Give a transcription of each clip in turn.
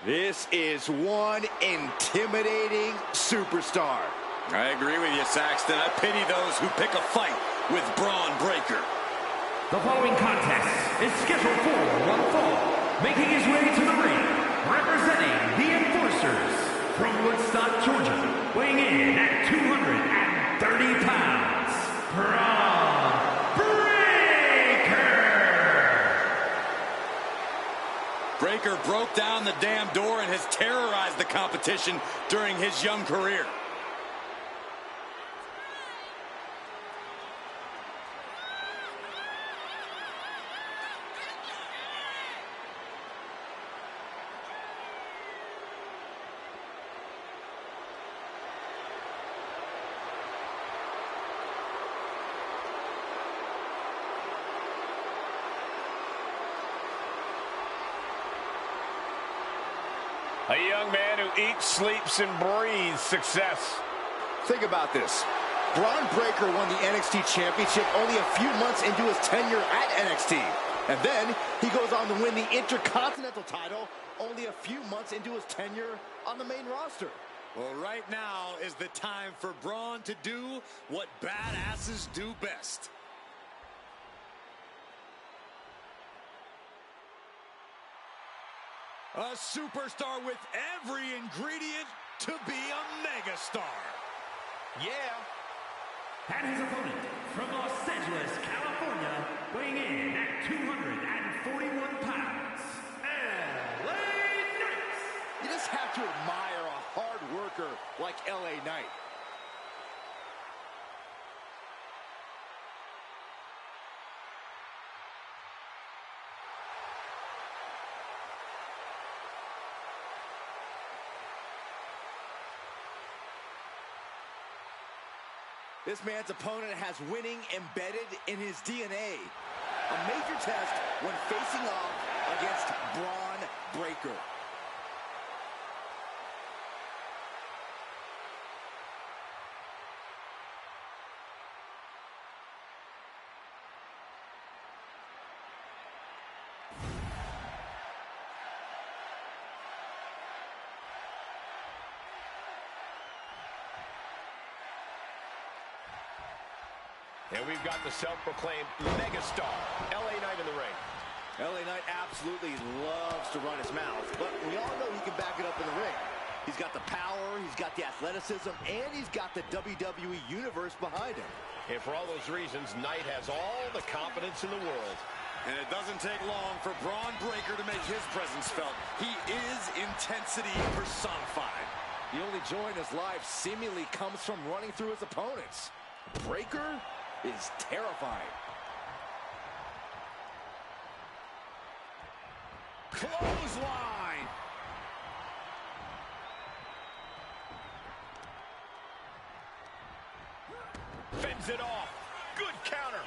This is one intimidating superstar. I agree with you, Saxton. I pity those who pick a fight with Braun Breaker. The following contest is scheduled for one fall. Making his way to the ring, representing the Enforcers from Woodstock, Georgia, weighing in at 230 pounds, Braun Breaker! Breaker broke down the damn door and has terrorized the competition during his young career. A young man who eats, sleeps, and breathes success. Think about this. Braun Breaker won the NXT Championship only a few months into his tenure at NXT. And then he goes on to win the Intercontinental title only a few months into his tenure on the main roster. Well, right now is the time for Braun to do what badasses do best. A superstar with every ingredient to be a megastar. Yeah. And his opponent from Los Angeles, California, weighing in at 241 pounds, LA Knight. You just have to admire a hard worker like LA Knight. This man's opponent has winning embedded in his DNA. A major test when facing off against Braun Breaker. And we've got the self-proclaimed megastar, LA Knight in the ring. LA Knight absolutely loves to run his mouth, but we all know he can back it up in the ring. He's got the power, he's got the athleticism, and he's got the WWE Universe behind him. And for all those reasons, Knight has all the confidence in the world. And it doesn't take long for Braun Breaker to make his presence felt. He is intensity personified. The only joy in his life seemingly comes from running through his opponents. Breaker is terrifying. Clothesline. Fends it off. Good counter.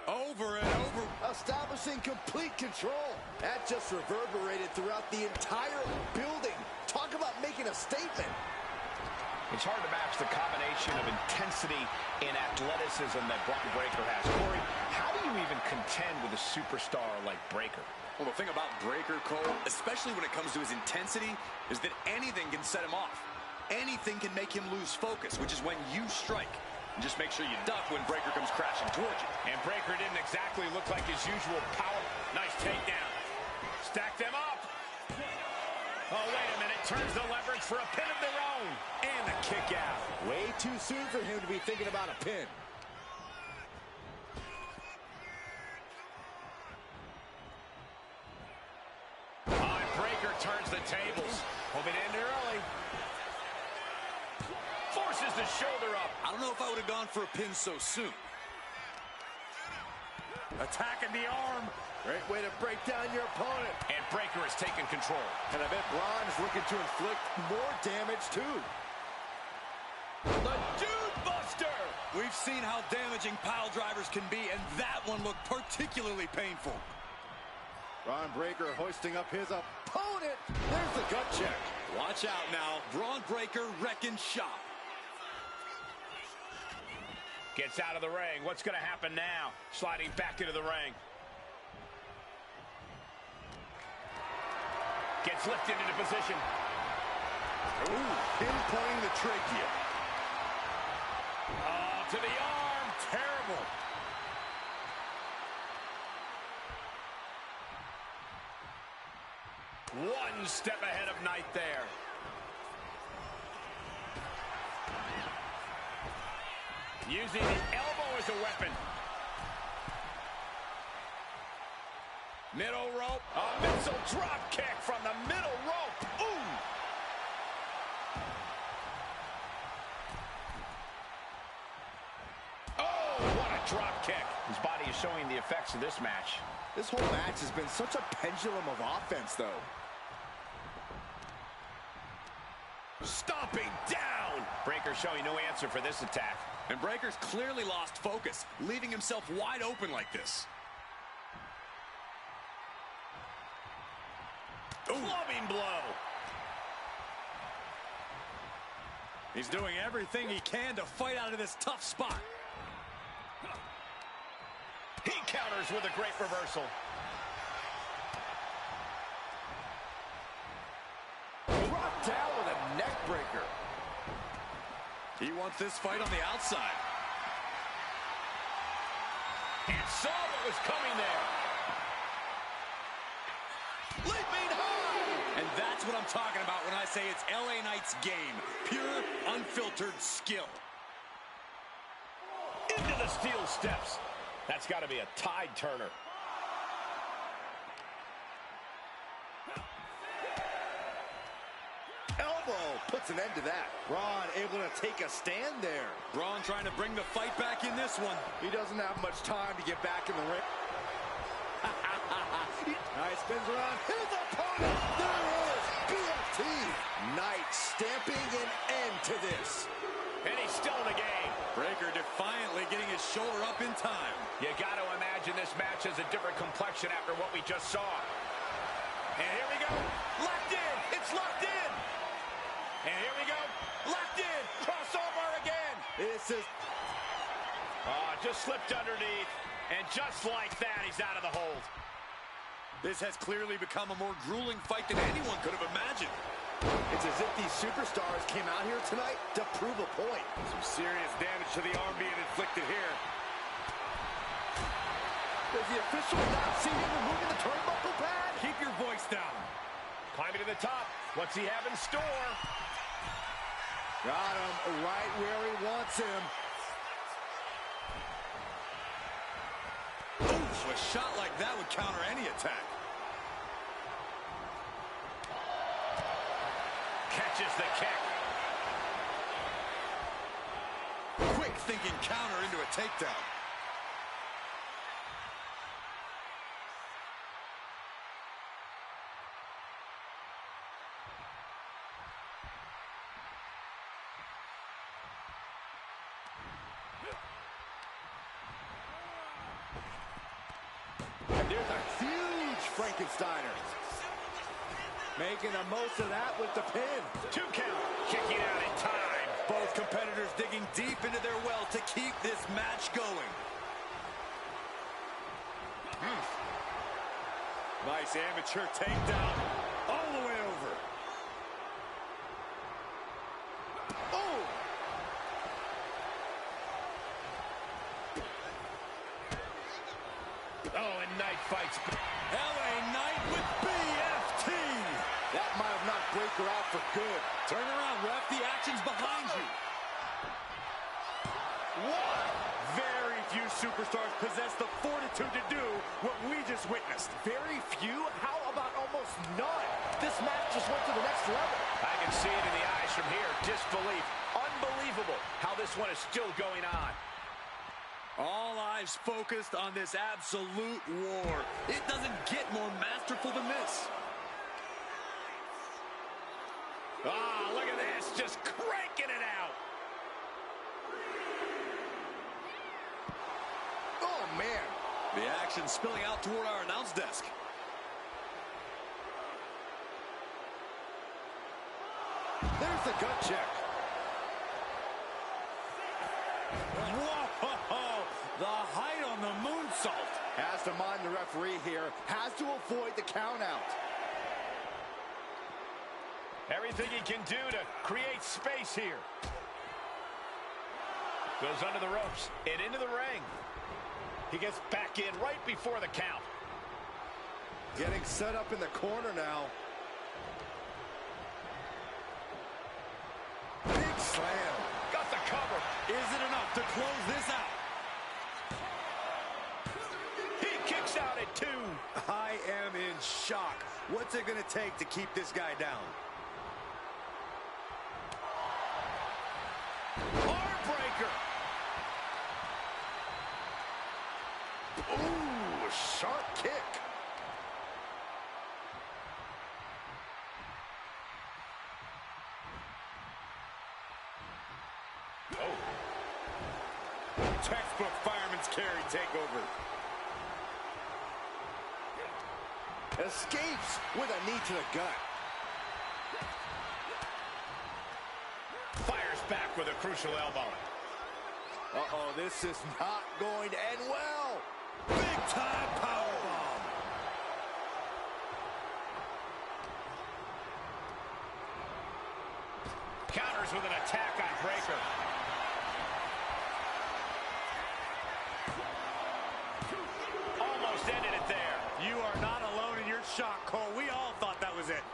Over and over. Establishing complete control. That just reverberated throughout the entire building. Talk about making a statement. It's hard to match the combination of intensity and athleticism that Braun Breaker has. Corey, how do you even contend with a superstar like Breaker? Well, the thing about Breaker, Cole, especially when it comes to his intensity, is that anything can set him off. Anything can make him lose focus, which is when you strike. And just make sure you duck when Breaker comes crashing towards you. And Breaker didn't exactly look like his usual power. Nice takedown. Stack them up. Oh, wait a minute. Turns the leverage for a pin of their own. And a kick out. Way too soon for him to be thinking about a pin. Breaker turns the tables. Hoping to end early. Forces the shoulder up. I don't know if I would have gone for a pin so soon. Attacking the arm. Great way to break down your opponent. And Breaker has taken control. And I bet Braun is looking to inflict more damage too. The Dude Buster! We've seen how damaging pile drivers can be, and that one looked particularly painful. Braun Breaker hoisting up his opponent. There's the gut check. Watch out now. Braun Breaker wrecking shop. Gets out of the ring. What's going to happen now? Sliding back into the ring. Gets lifted into position. Ooh, pinpointing the trachea. Oh, to the arm. Terrible. One step ahead of Knight there. Using the elbow as a weapon. Middle rope. A missile drop kick from the middle rope. Ooh. Oh, what a drop kick. His body is showing the effects of this match. This whole match has been such a pendulum of offense, though. Stomping down. Breaker showing no answer for this attack. And Breaker's clearly lost focus, leaving himself wide open like this. Clubbing blow. He's doing everything he can to fight out of this tough spot. He counters with a great reversal. Brought down with a neck breaker. He wants this fight on the outside. And saw what was coming there. Leaping high! And that's what I'm talking about when I say it's LA Knight's game. Pure, unfiltered skill. Into the steel steps. That's got to be a tide turner. Elbow puts an end to that. Braun able to take a stand there. Braun trying to bring the fight back in this one. He doesn't have much time to get back in the ring. Knight spins around his opponent. There it is. BFT. Knight stamping an end to this. And he's still in the game. Breaker defiantly getting his shoulder up in time. You got to imagine this match has a different complexion after what we just saw. And here we go. Locked in. It's locked in. And here we go. Locked in. Crossover again. This is... Just slipped underneath. And just like that, he's out of the hold. This has clearly become a more grueling fight than anyone could have imagined. It's as if these superstars came out here tonight to prove a point. Some serious damage to the arm being inflicted here. Does the official not see him removing the turnbuckle pad? Keep your voice down. Climbing to the top. What's he have in store? Got him right where he wants him. Oof, a shot like that would counter any attack. Catches the kick. Quick thinking counter into a takedown. And there's a huge Frankensteiner. Making the most of that with the pin. 2 count. Kicking out in time. Both competitors digging deep into their well to keep this match going. Nice amateur takedown. All the way over. Oh! Oh, and Knight fights. LA Knight with BFT. That might have knocked Breaker out for good. Turn around, ref. The action's behind you. What? Very few superstars possess the fortitude to do what we just witnessed. Very few? How about almost none? This match just went to the next level. I can see it in the eyes from here. Disbelief. Unbelievable how this one is still going on. All eyes focused on this absolute war. It doesn't get more masterful than this. Ah, look at this. Just cranking it out. Oh, man. The action spilling out toward our announce desk. There's the gut check. Whoa! The height on the moonsault. Has to mind the referee here. Has to avoid the count out. Everything he can do to create space here. Goes under the ropes and into the ring. He gets back in right before the count. Getting set up in the corner now. Big slam. Got the cover. Is it enough to close this out? He kicks out at 2. I am in shock. What's it going to take to keep this guy down? Heartbreaker. Ooh, sharp kick. Textbook fireman's carry takeover. Escapes with a knee to the gut. Fires back with a crucial elbow. Uh-oh, this is not going to end well. Big time powerbomb. Counters with an attack on Breaker. Almost ended it there. You are not alone in your shock, Cole. We all thought that was it.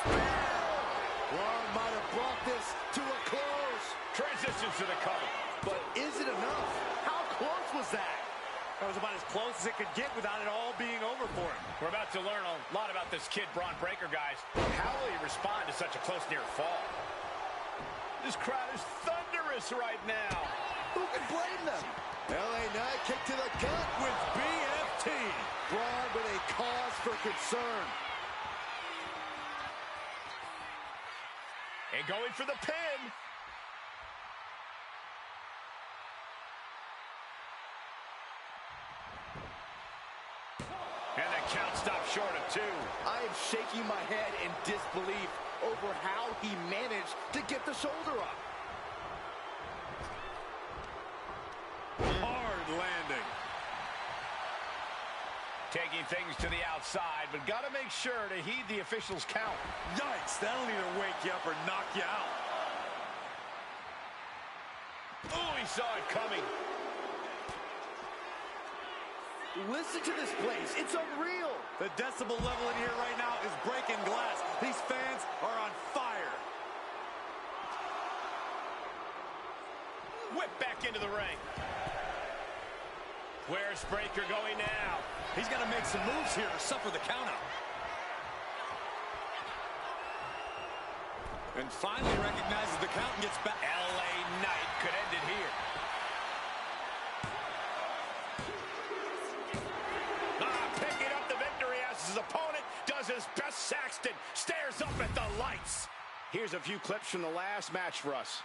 Braun might have brought this to a close. Transitions to the cover. But is it enough? How close was that? That was about as close as it could get without it all being over for him. We're about to learn a lot about this kid, Braun Breaker, guys. How will he respond to such a close near fall? This crowd is thunderous right now. Who can blame them? LA Knight kick to the gut with BFT. Braun with a cause for concern. And going for the pin. And the count stopped short of 2. I am shaking my head in disbelief over how he managed to get the shoulder up. Hard landing. Taking things to the outside, but got to make sure to heed the official's count. Yikes, that'll either wake you up or knock you out. Oh, he saw it coming. Listen to this place. It's unreal. The decibel level in here right now is breaking glass. These fans are on fire. Whip back into the ring. Where's Breaker going now? He's got to make some moves here or suffer the countout. And finally recognizes the count and gets back. LA Knight could end it here. Picking up the victory as his opponent does his best. Saxton stares up at the lights. Here's a few clips from the last match for us.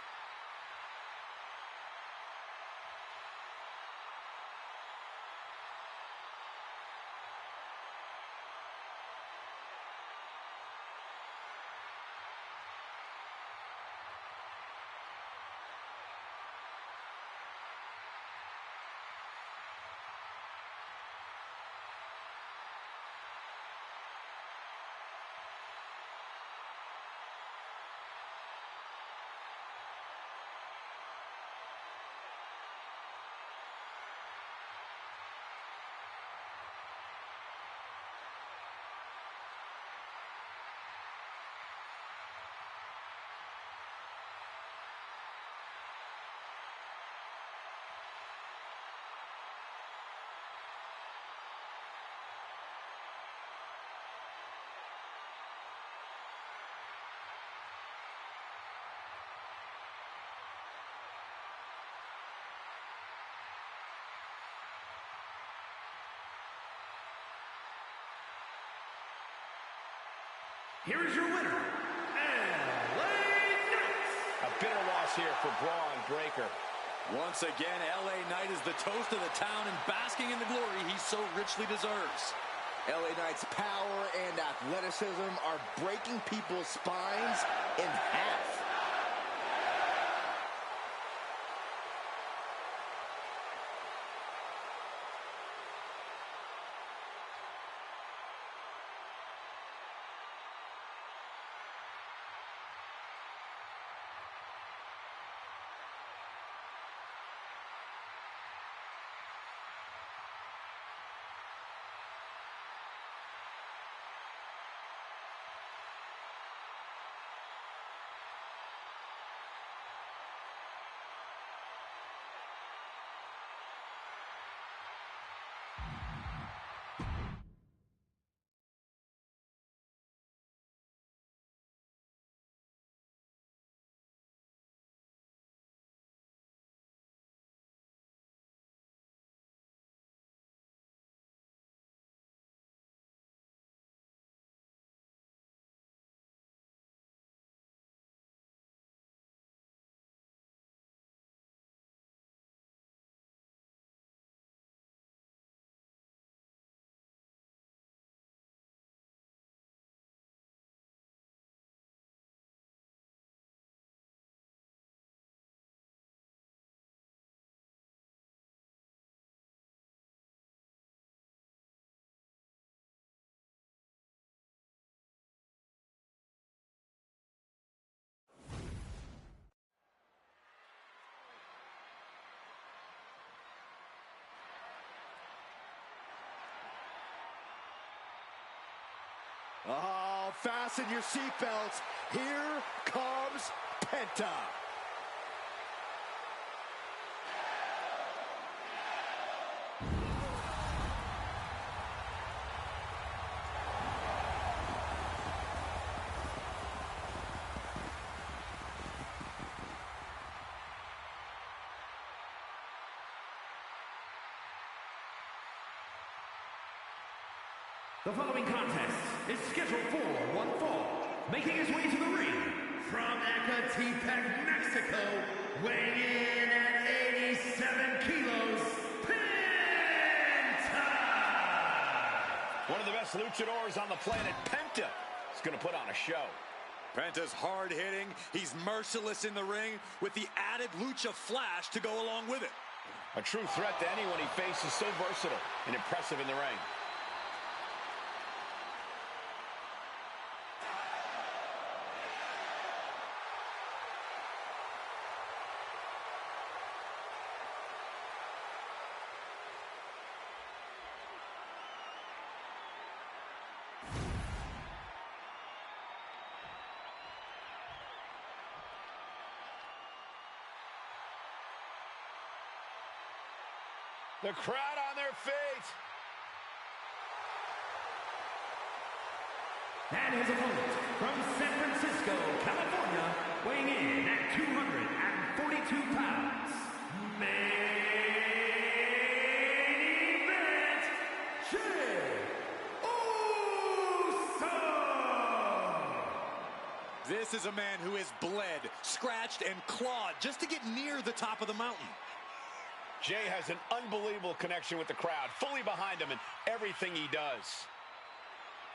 Here is your winner, LA Knight. A bitter loss here for Braun Breaker. Once again, LA Knight is the toast of the town and basking in the glory he so richly deserves. LA Knight's power and athleticism are breaking people's spines in half. Oh, fasten your seatbelts. Here comes Penta. The following contest is scheduled for one fall. Making his way to the ring from Ecatepec, Mexico, weighing in at 87 kilos, Penta! One of the best luchadors on the planet, Penta, is going to put on a show. Penta's hard-hitting. He's merciless in the ring with the added lucha flash to go along with it. A true threat to anyone he faces, so versatile and impressive in the ring. The crowd on their feet. And his opponent from San Francisco, California, weighing in at 242 pounds, main event, Jey Uso! This is a man who has bled, scratched, and clawed just to get near the top of the mountain. Jey has an unbelievable connection with the crowd, fully behind him in everything he does.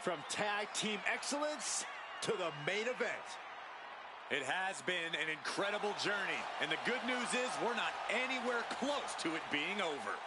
From tag team excellence to the main event. It has been an incredible journey, and the good news is we're not anywhere close to it being over.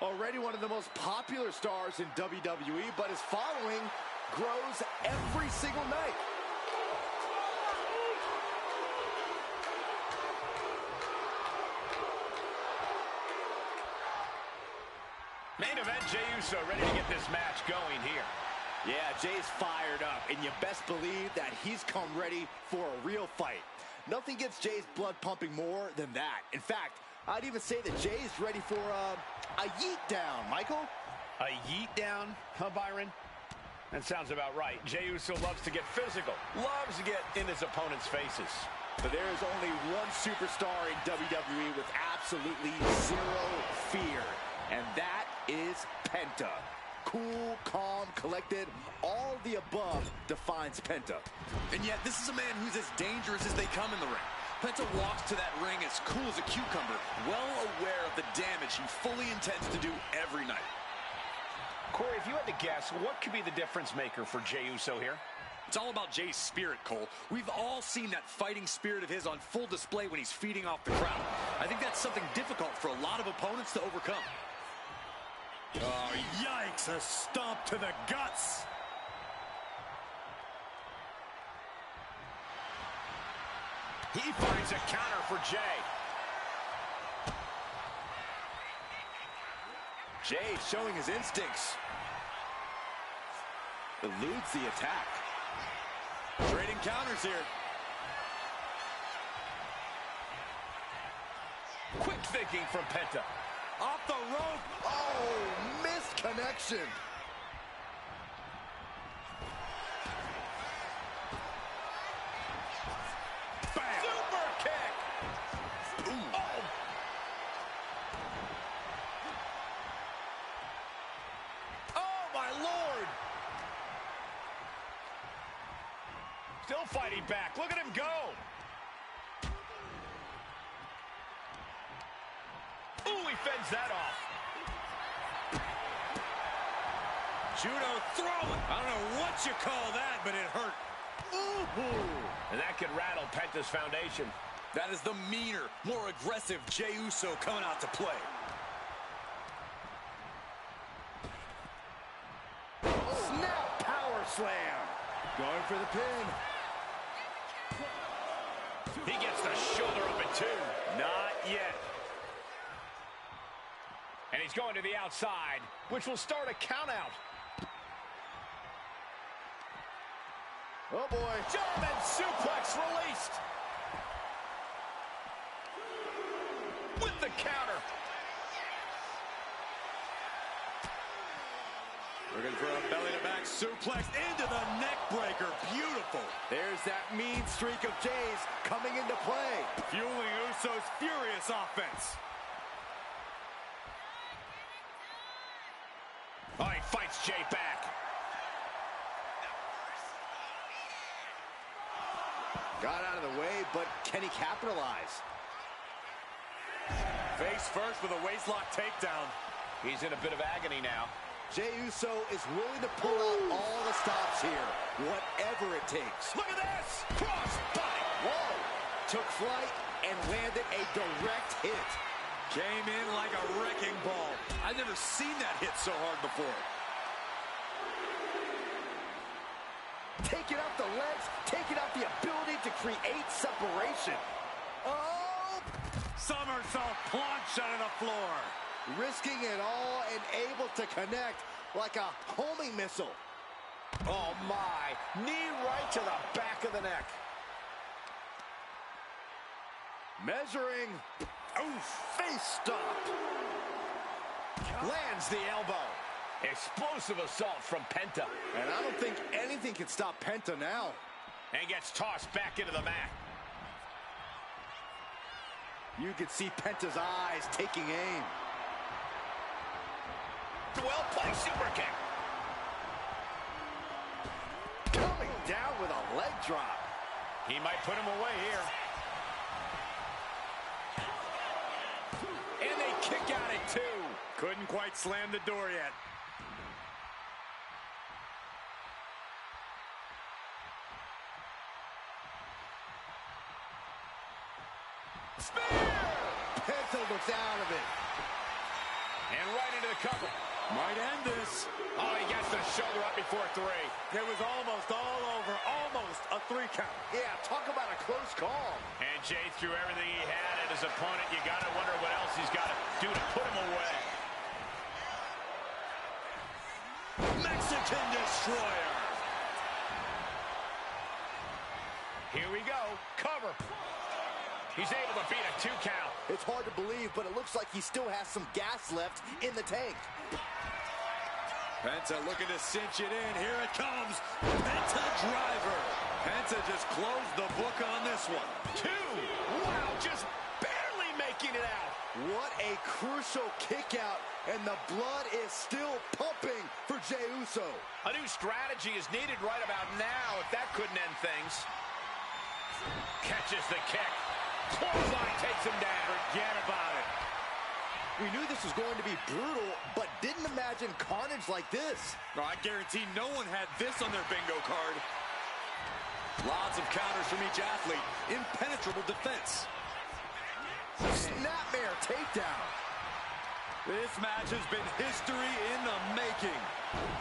Already one of the most popular stars in WWE, but his following grows every single night. Main event, Jey Uso ready to get this match going here. Yeah, Jey's fired up, and you best believe that he's come ready for a real fight. Nothing gets Jey's blood pumping more than that. In fact, I'd even say that Jey's ready for a yeet down, Michael. A yeet down, huh, Byron? That sounds about right. Jey Uso loves to get physical, loves to get in his opponent's faces. But there is only one superstar in WWE with absolutely zero fear, and that is Penta. Cool, calm, collected, all of the above defines Penta. And yet, this is a man who's as dangerous as they come in the ring. Penta walks to that ring as cool as a cucumber, well aware of the damage he fully intends to do every night. Corey, if you had to guess, what could be the difference maker for Jey Uso here? It's all about Jey's spirit, Cole. We've all seen that fighting spirit of his on full display when he's feeding off the crowd. I think that's something difficult for a lot of opponents to overcome. Oh, yikes, a stomp to the guts. He finds a counter for Jey. Jey showing his instincts. Eludes the attack. Trading counters here. Quick thinking from Penta. Off the rope. Oh, missed connection. Bam. Super kick. Ooh. Oh. Oh, my Lord. Still fighting back. Look at him go. fends that off. Judo throw. I don't know what you call that, but it hurt. Ooh. And that could rattle Penta's foundation. That is the meaner, more aggressive Jey Uso coming out to play. Snap power slam. Going for the pin. He gets the shoulder up at 2. Not yet. And he's going to the outside, which will start a count out. Oh boy. German suplex released. With the counter. Looking for a belly-to-back suplex into the neck breaker. Beautiful. There's that mean streak of Jay's coming into play. Fueling Uso's furious offense. Oh, he fights Jay back. Got out of the way, but can he capitalize? Face first with a waistlock takedown. He's in a bit of agony now. Jey Uso is willing to pull out all the stops here, whatever it takes. Look at this! Cross body! Whoa! Took flight and landed a direct hit. Came in like a wrecking ball. I've never seen that hit so hard before. Taking out the legs, taking out the ability to create separation. Oh! Somersault plunge onto the floor. Risking it all and able to connect like a homing missile. Oh my! Knee right to the back of the neck. Measuring. Oof! Face stop. Lands the elbow. Explosive assault from Penta. And I don't think anything can stop Penta now. And gets tossed back into the mat. You can see Penta's eyes taking aim. Well played super kick. Coming down with a leg drop. He might put him away here. And they kick out at 2. Couldn't quite slam the door yet. Spear! Penta looks out of it. And right into the cover. Might end this. Oh, he gets the shoulder up before 3. It was almost all over. Almost a 3 count. Yeah, talk about a close call. And Jay threw everything he had at his opponent. You got to wonder what else he's got to do to put him away. Mexican Destroyer. Here we go. Cover. He's able to beat a 2 count. It's hard to believe, but it looks like he still has some gas left in the tank. Penta looking to cinch it in. Here it comes. Penta driver. Penta just closed the book on this one. 2. Wow, just barely making it out. What a crucial kick out, and the blood is still pumping for Jey Uso. A new strategy is needed right about now if that couldn't end things. Catches the kick. Clothesline takes him down. Forget about it. We knew this was going to be brutal, but didn't imagine carnage like this. No, I guarantee no one had this on their bingo card. Lots of counters from each athlete. Impenetrable defense. Snapmare takedown. This match has been history in the making.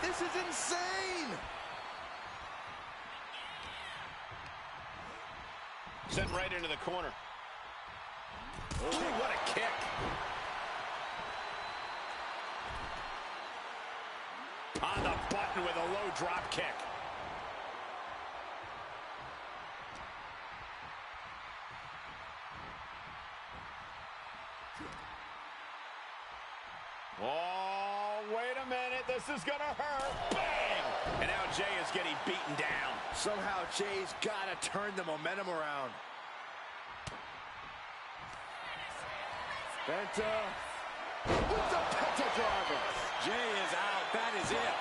This is insane. Sent right into the corner. Oh, what a kick. On the button with a low drop kick. Oh, wait a minute. This is going to hurt. Bang! And now Jay is getting beaten down. Somehow Jay's got to turn the momentum around. Penta with the Penta driver. Jay is out. That is it.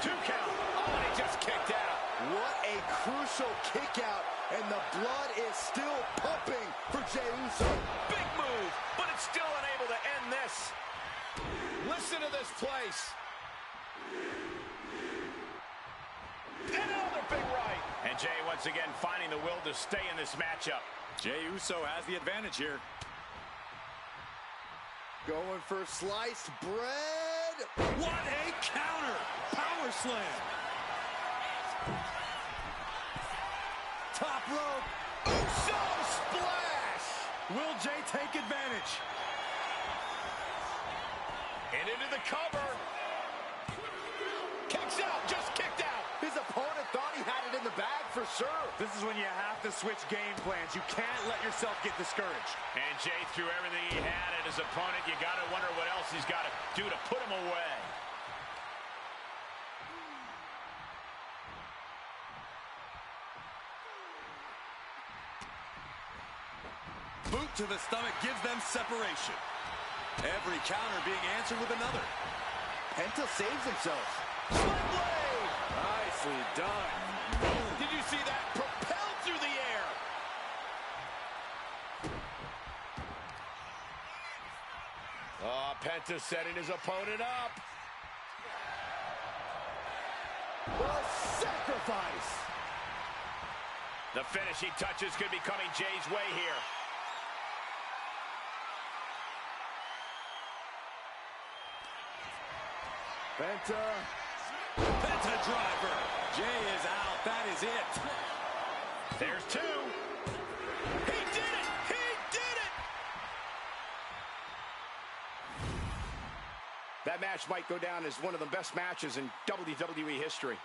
2 count. Oh, and he just kicked out. What a crucial kick out, and the blood is still pumping for Jey Uso. Big move, but it's still unable to end this. Listen to this place. And another big right. And Jey once again finding the will to stay in this matchup. Jey Uso has the advantage here. Going for sliced bread. What a counter! Power slam. Top rope. Uso splash. Will Jey take advantage? And into the cover. Kicks out, just kicked out. His opponent thought he had it in the bag for sure. This is when you have to switch game plans. You can't let yourself get discouraged. And Jey threw everything he had at his opponent. You got to wonder what else he's got to do to put him away. Boot to the stomach gives them separation. Every counter being answered with another. Penta saves himself. Split blade. Nicely done. Did you see that? Propelled through the air. Oh, Penta setting his opponent up. A sacrifice. The finishing touches could be coming Jey's way here. Penta driver. Jey is out. That is it. There's two. He did it! He did it! That match might go down as one of the best matches in WWE history.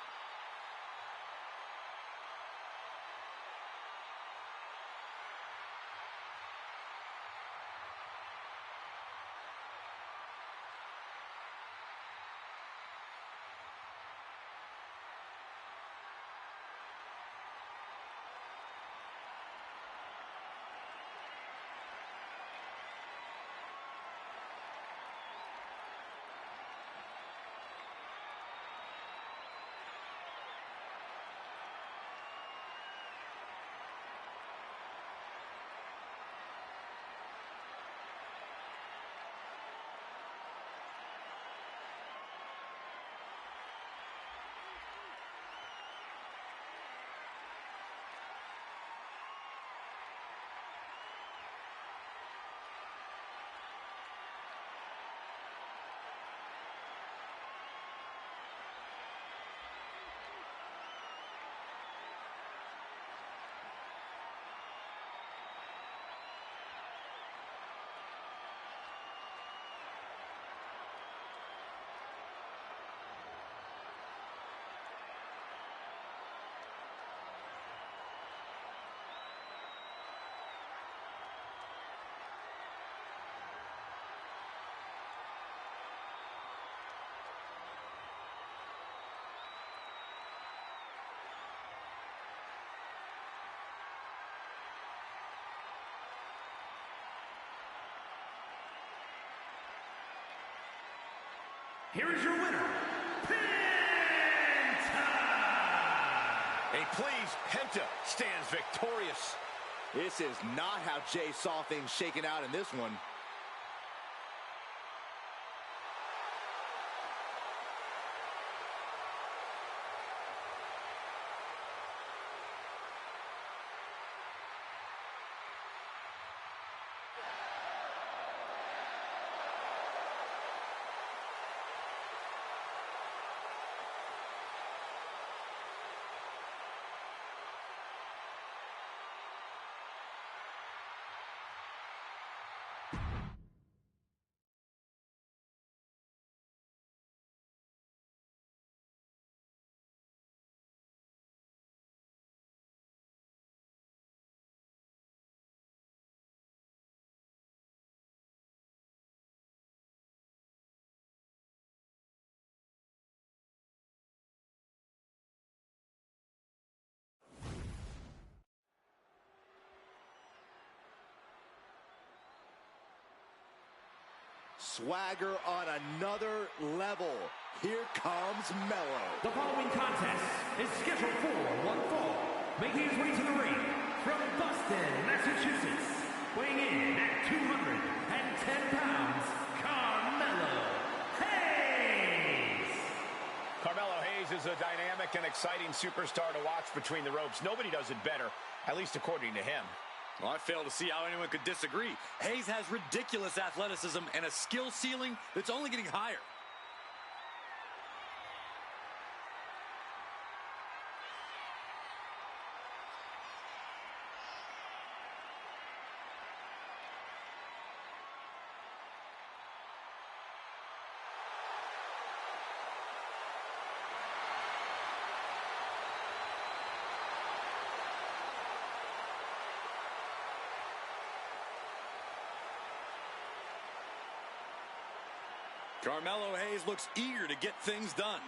Here is your winner, Penta! And please, Penta stands victorious. This is not how Jey saw things shaking out in this one. Swagger on another level. Here comes Mello. The following contest is scheduled for one fall. Making his way to the ring from Boston, Massachusetts. Weighing in at 210 exciting superstar to watch between the ropes. Nobody does it better, at least according to him. Well, I fail to see how anyone could disagree. Hayes has ridiculous athleticism and a skill ceiling that's only getting higher. Carmelo Hayes looks eager to get things done.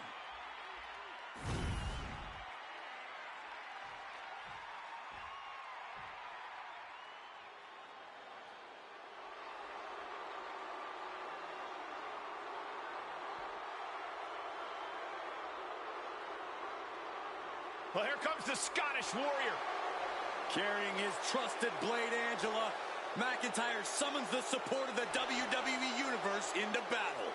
Well, here comes the Scottish Warrior. Carrying his trusted blade, Angela, McIntyre summons the support of the WWE Universe into battle.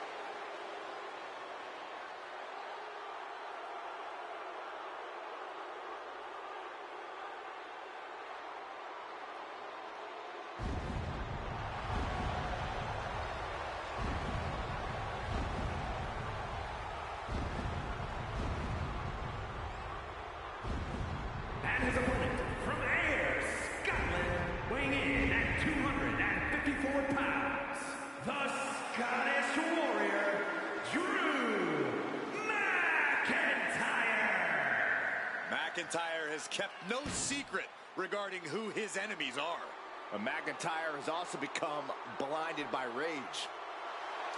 And his opponent from Ayr, Scotland, weighing in at 254 pounds, the Scottish Warrior, Drew McIntyre. McIntyre has kept no secret regarding who his enemies are. But McIntyre has also become blinded by rage.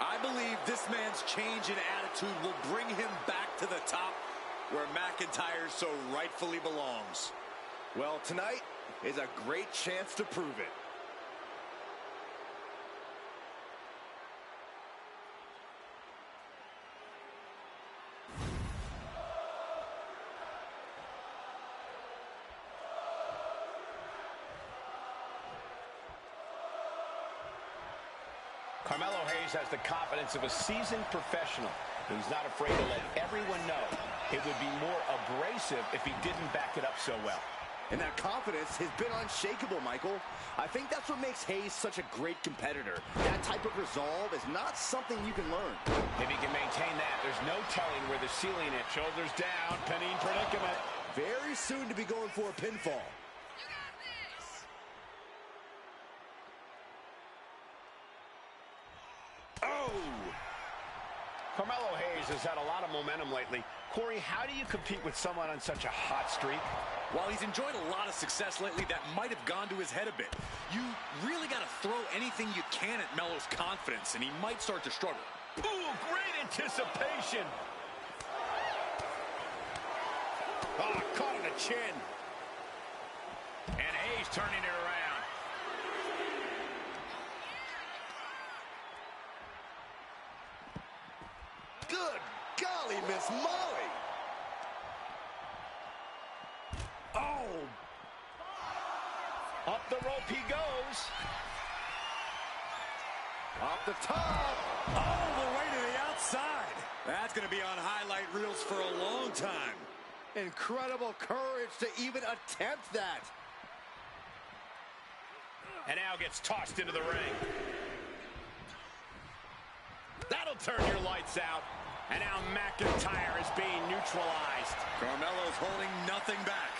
I believe this man's change in attitude will bring him back to the top where McIntyre so rightfully belongs. Well, tonight is a great chance to prove it. Carmelo Hayes has the confidence of a seasoned professional. He's not afraid to let everyone know. It would be more abrasive if he didn't back it up so well. And that confidence has been unshakable, Michael. I think that's what makes Hayes such a great competitor. That type of resolve is not something you can learn. If he can maintain that, there's no telling where the ceiling is. Shoulders down, pinning predicament. Very soon to be going for a pinfall. Carmelo Hayes has had a lot of momentum lately. Corey, how do you compete with someone on such a hot streak? While he's enjoyed a lot of success lately, that might have gone to his head a bit. You really got to throw anything you can at Melo's confidence, and he might start to struggle. Ooh, great anticipation. Oh, caught on the chin. And Hayes turning it around. Good golly, Miss Molly. Oh! Up the rope he goes. Off the top. All the way to the outside. That's going to be on highlight reels for a long time. Incredible courage to even attempt that. And now gets tossed into the ring. That'll turn your lights out. And now McIntyre is being neutralized. Carmelo's holding nothing back.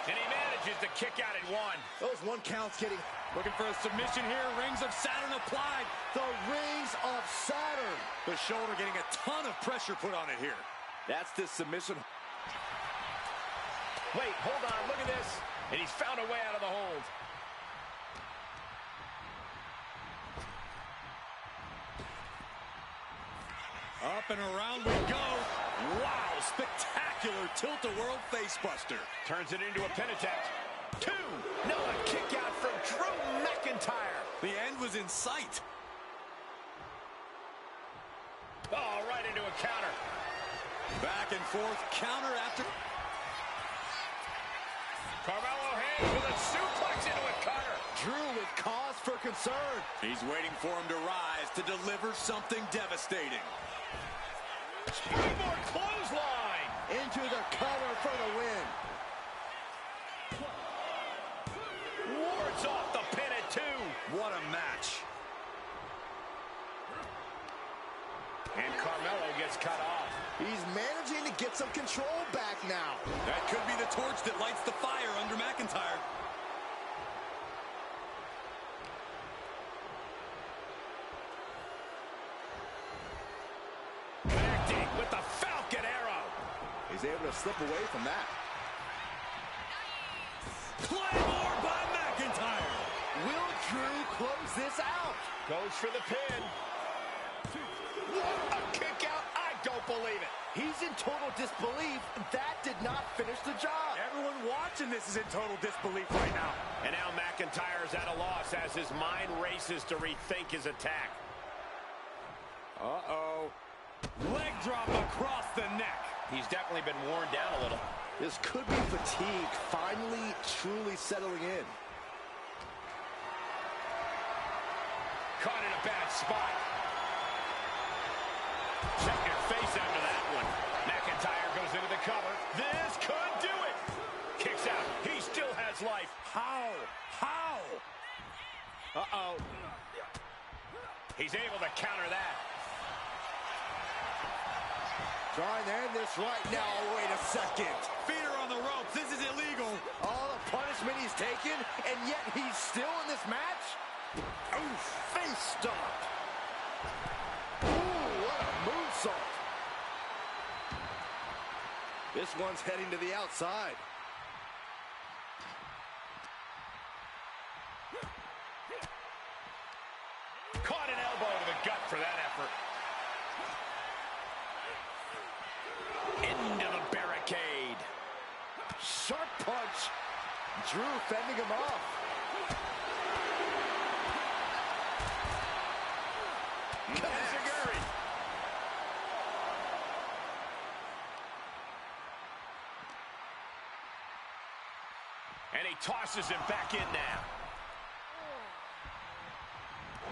And he manages to kick out at one. Those 1 counts getting... Looking for a submission here. Rings of Saturn applied. The rings of Saturn. The shoulder getting a ton of pressure put on it here. That's the submission. Wait, hold on, look at this. And he's found a way out of the hold. Up and around we go. Wow, spectacular tilt-a-whirl facebuster. Turns it into a pin attempt. 2. No, a kick out from Drew McIntyre. The end was in sight. Oh, right into a counter. Back and forth, counter after. Carmelo Hayes with a suplex into a cutter. Drew with cause for concern. He's waiting for him to rise to deliver something devastating. Springboard clothesline. into the cover for the win. Wards off the pin at 2. What a match. And Carmelo gets cut off. He's managing to get some control back now. That could be the torch that lights the fire under McIntyre. Connecting with the Falcon Arrow. He's able to slip away from that. Claymore by McIntyre. Will Drew close this out? Goes for the pin. What a kick out. I don't believe it. He's in total disbelief. That did not finish the job. Everyone watching this is in total disbelief right now. And now McIntyre's at a loss as his mind races to rethink his attack. Uh-oh. Leg drop across the neck. He's definitely been worn down a little. This could be fatigue finally truly settling in. Caught in a bad spot. Check your face after that one. McIntyre goes into the cover. This could do it. Kicks out. He still has life. How? How? Uh-oh. He's able to counter that. Trying to end this right now. Oh, wait a second. Feet are on the ropes. This is illegal. All the punishment he's taken, and yet he's still in this match? Ooh, face stomp. Ooh, what a moonsault. This one's heading to the outside. Caught an elbow to the gut for that effort. Into the barricade. Sharp punch. Drew fending him off. Enziguri. And he tosses him back in now.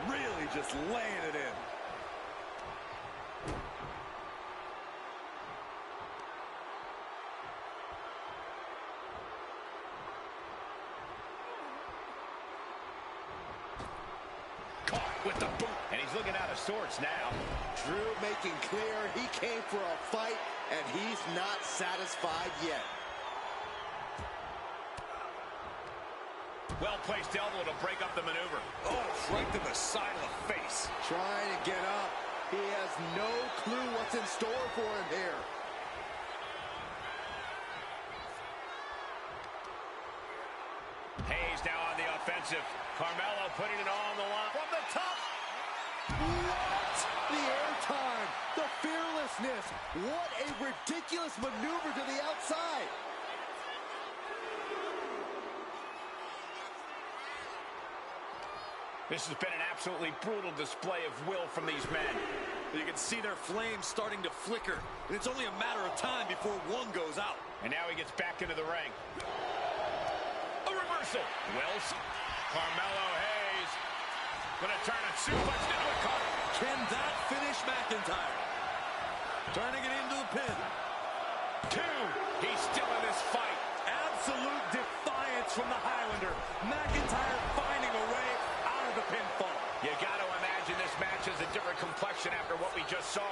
Really just laying it in. Caught with the boot. And he's looking out of sorts now. Drew making clear he came for a fight, and he's not satisfied yet. Well-placed elbow to break up the maneuver. Oh, right to the side of the face. Trying to get up. He has no clue what's in store for him here. Hayes now on the offensive. Carmelo putting it all on the line. From the top. What? The airtime. The fearlessness. What a ridiculous maneuver to the outside. This has been an absolutely brutal display of will from these men. You can see their flames starting to flicker, and it's only a matter of time before one goes out. And now he gets back into the ring. A reversal. Wells. Carmelo Hayes. Gonna turn a suplex into a cover. Can that finish McIntyre? Turning it into the pin. 2. He's still in this fight. Absolute defiance from the Highlander. McIntyre finding a way out of the pinfall. You got to imagine this match has a different complexion after what we just saw.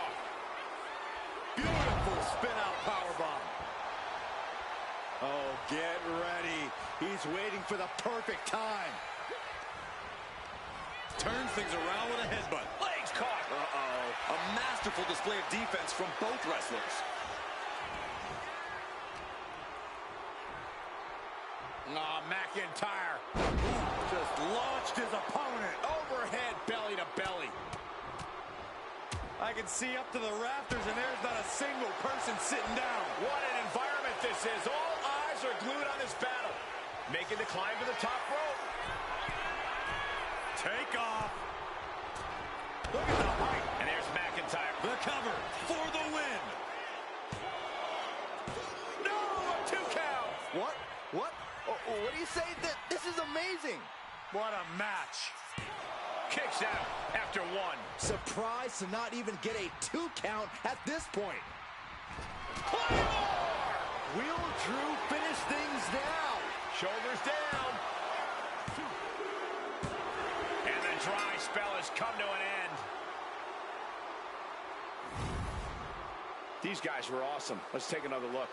Beautiful spin-out powerbomb. Oh, get ready. He's waiting for the perfect time. Turns things around with a headbutt. Legs caught. Uh-oh. A masterful display of defense from both wrestlers. McIntyre. Just launched his opponent. Overhead belly to belly. I can see up to the rafters, and there's not a single person sitting down. What an environment this is. All eyes are glued on this battle. Making the climb to the top rope. Take off. Look at the height. And there's McIntyre. The cover for the win. No, a 2 count. What? What? Oh, what do you say? This is amazing. What a match. Kicks out after 1. Surprised to not even get a 2 count at this point. Claymore! Will Drew finish things now? Shoulders down. And the dry spell has come to an end. These guys were awesome. Let's take another look.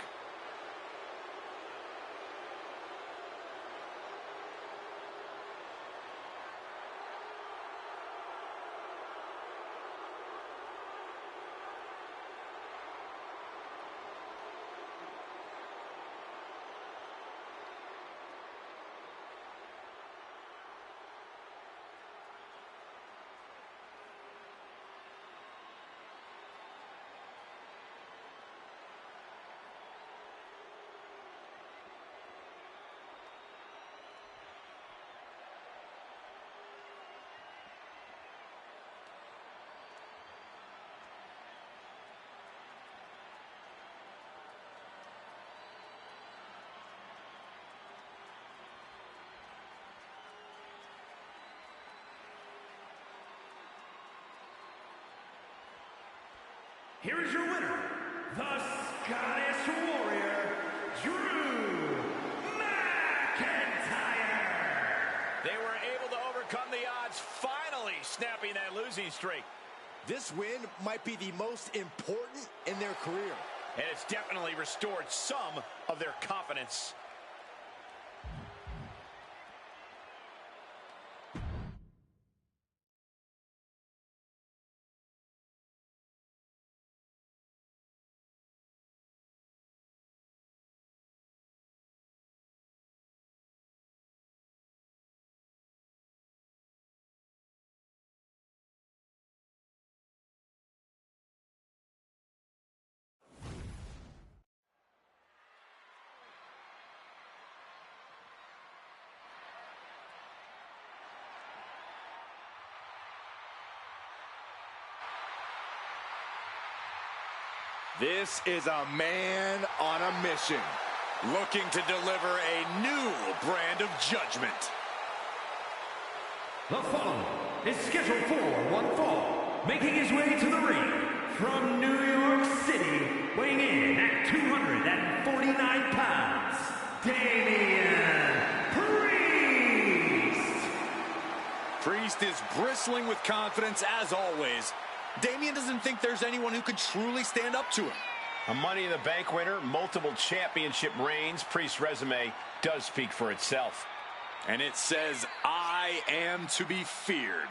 Here is your winner, the Scottish Warrior, Drew McIntyre. They were able to overcome the odds, finally snapping that losing streak. This win might be the most important in their career. And it's definitely restored some of their confidence. This is a man on a mission, Looking to deliver a new brand of judgment. The following is scheduled for one fall, making his way to the ring from New York City, weighing in at 249 pounds, Damian Priest. Priest is bristling with confidence as always. Damian doesn't think there's anyone who could truly stand up to him. A Money in the Bank winner, multiple championship reigns. Priest's resume does speak for itself. And it says, I am to be feared.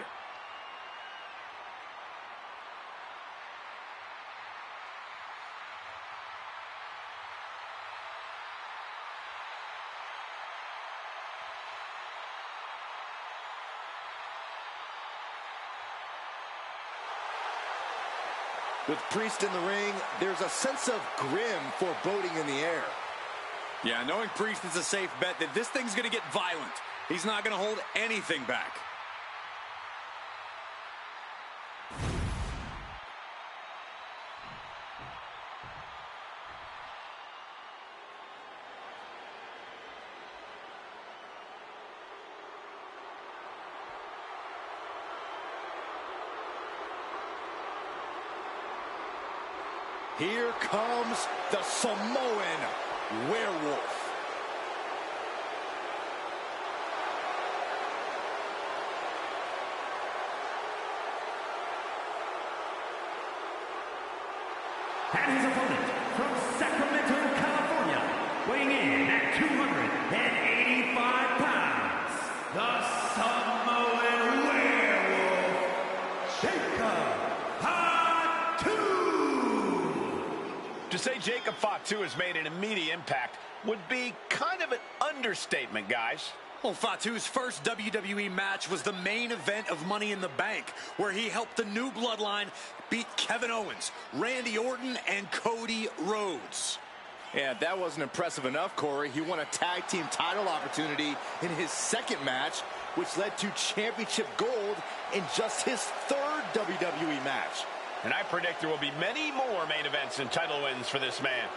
With Priest in the ring, there's a sense of grim foreboding in the air. Yeah, knowing Priest is a safe bet that this thing's going to get violent. He's not going to hold anything back. Here comes the Samoan Werewolf. And his opponent from Sacramento, California, weighing in at 285 pounds, the Samoan Werewolf, Jacob Fatu. To say Jacob Fatu has made an immediate impact would be kind of an understatement, guys. Well, Fatu's first WWE match was the main event of Money in the Bank, where he helped the new bloodline beat Kevin Owens, Randy Orton, and Cody Rhodes. Yeah, if that wasn't impressive enough, Corey, he won a tag team title opportunity in his second match, which led to championship gold in just his third WWE match. And I predict there will be many more main events and title wins for this man.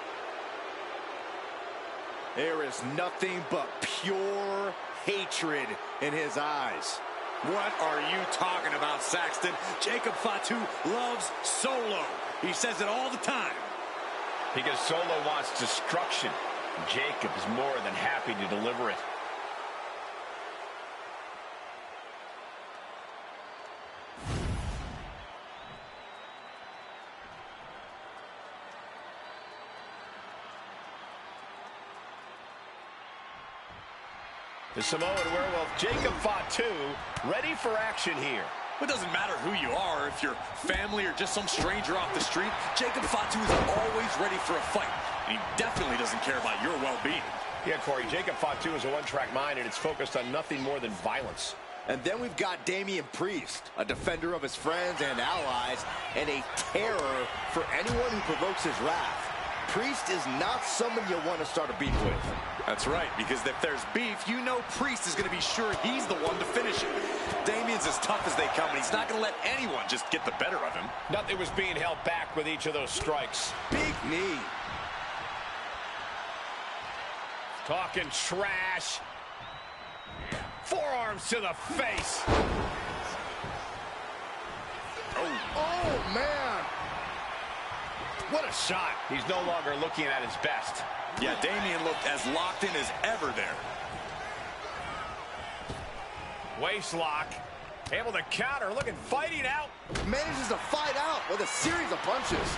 There is nothing but pure hatred in his eyes. What are you talking about, Saxton? Jacob Fatu loves Solo. He says it all the time. Because Solo wants destruction. Jacob is more than happy to deliver it. The Samoan Werewolf, Jacob Fatu, ready for action here. It doesn't matter who you are, if you're family or just some stranger off the street, Jacob Fatu is always ready for a fight. And he definitely doesn't care about your well-being. Yeah, Corey, Jacob Fatu is a one-track mind, and it's focused on nothing more than violence. And then we've got Damian Priest, a defender of his friends and allies, and a terror for anyone who provokes his wrath. Priest is not someone you want to start a beef with. That's right, because if there's beef, you know Priest is going to be sure he's the one to finish it. Damian's as tough as they come, and he's not going to let anyone just get the better of him. Nothing was being held back with each of those strikes. Big knee. Talking trash. Forearms to the face. Oh, man. What a shot. He's no longer looking at his best. Yeah, Damian looked as locked in as ever there. Waist lock. Able to counter. Looking fighting out. Manages to fight out with a series of punches.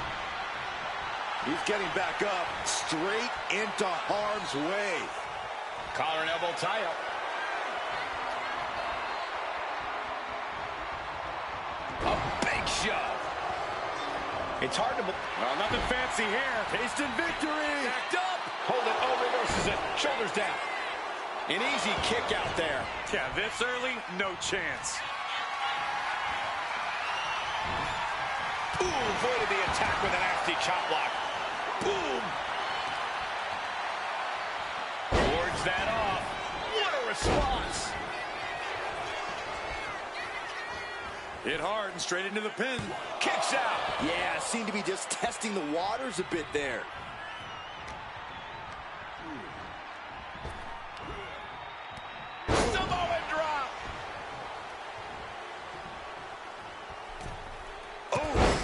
He's getting back up, straight into harm's way. Collar and elbow tie-up. A big shove. It's hard to believe. Well, nothing fancy here. Tasting victory. Backed up. Hold it, oh, reverses it. Shoulders down. An easy kick out there. Yeah, this early, no chance. Ooh, avoided the attack with a nasty chop block. Boom. Wards that off. What a response. Hit hard and straight into the pin. Kicks out. Yeah, seemed to be just testing the waters a bit there. Samoan drop. Oh!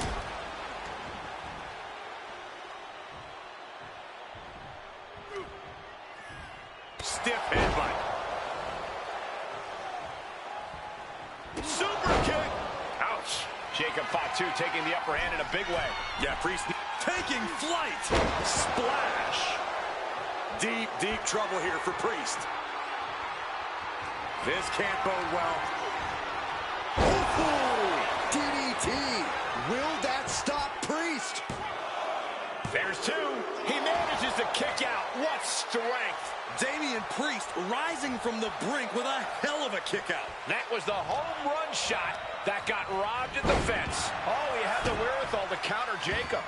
Stiff headbutt. Super kick! Ouch. Jacob Fatu taking the upper hand in a big way. Yeah, Priest taking flight. Splash. Deep, deep trouble here for Priest. This can't bode well. Oh, DDT. Will that stop Priest? There's two. He manages to kick out. What strength. Damian Priest rising from the brink with a hell of a kick out. That was the home run shot that got robbed at the fence. Oh, he had the wherewithal to counter Jacob.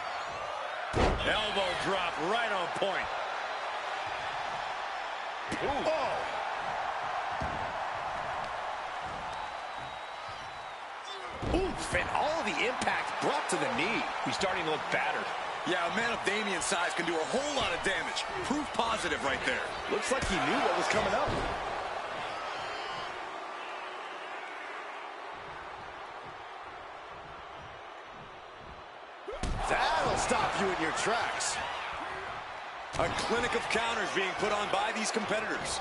Elbow drop right on point. Ooh. Oh. Oof, and all the impact brought to the knee. He's starting to look battered. Yeah, a man of Damian's size can do a whole lot of damage. Proof positive right there. Looks like he knew what was coming up. That'll stop you in your tracks. A clinic of counters being put on by these competitors.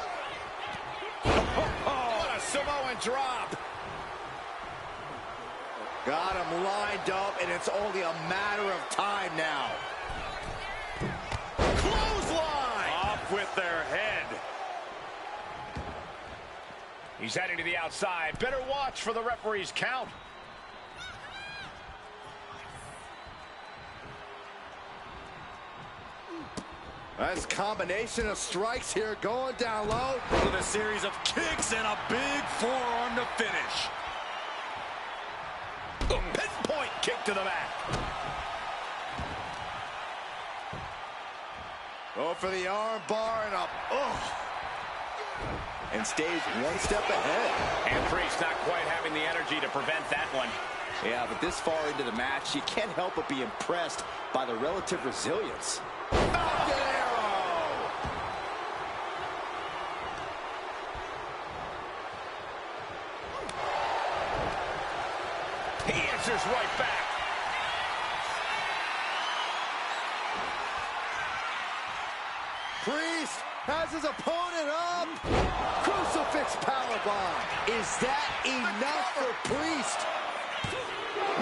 Oh, what a Samoan drop. Got him lined up, and it's only a matter of time now. Clothesline! Off with their head. He's heading to the outside. Better watch for the referee's count. Nice combination of strikes here, going down low. With a series of kicks and a big forearm to finish. A pinpoint kick to the back. Go for the arm bar and up. Oh. And stays one step ahead. And Priest not quite having the energy to prevent that one. Yeah, but this far into the match, you can't help but be impressed by the relative resilience. Falcon Arrow! He answers right back. his opponent up. Crucifix powerbomb. Is that enough for Priest?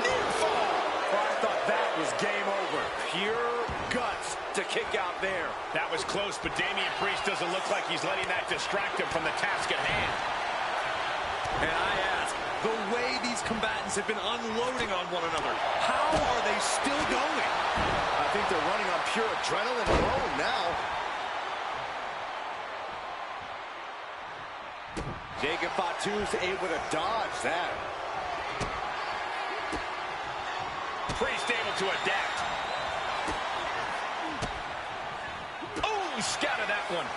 Near fall. Oh, I thought that was game over. Pure guts to kick out there. That was close, but Damian Priest doesn't look like he's letting that distract him from the task at hand. And I ask, the way these combatants have been unloading on one another, how are they still going? I think they're running on pure adrenaline alone now. Jacob Fatu's able to dodge that. Priest able to adapt. Oh, he scouted that one.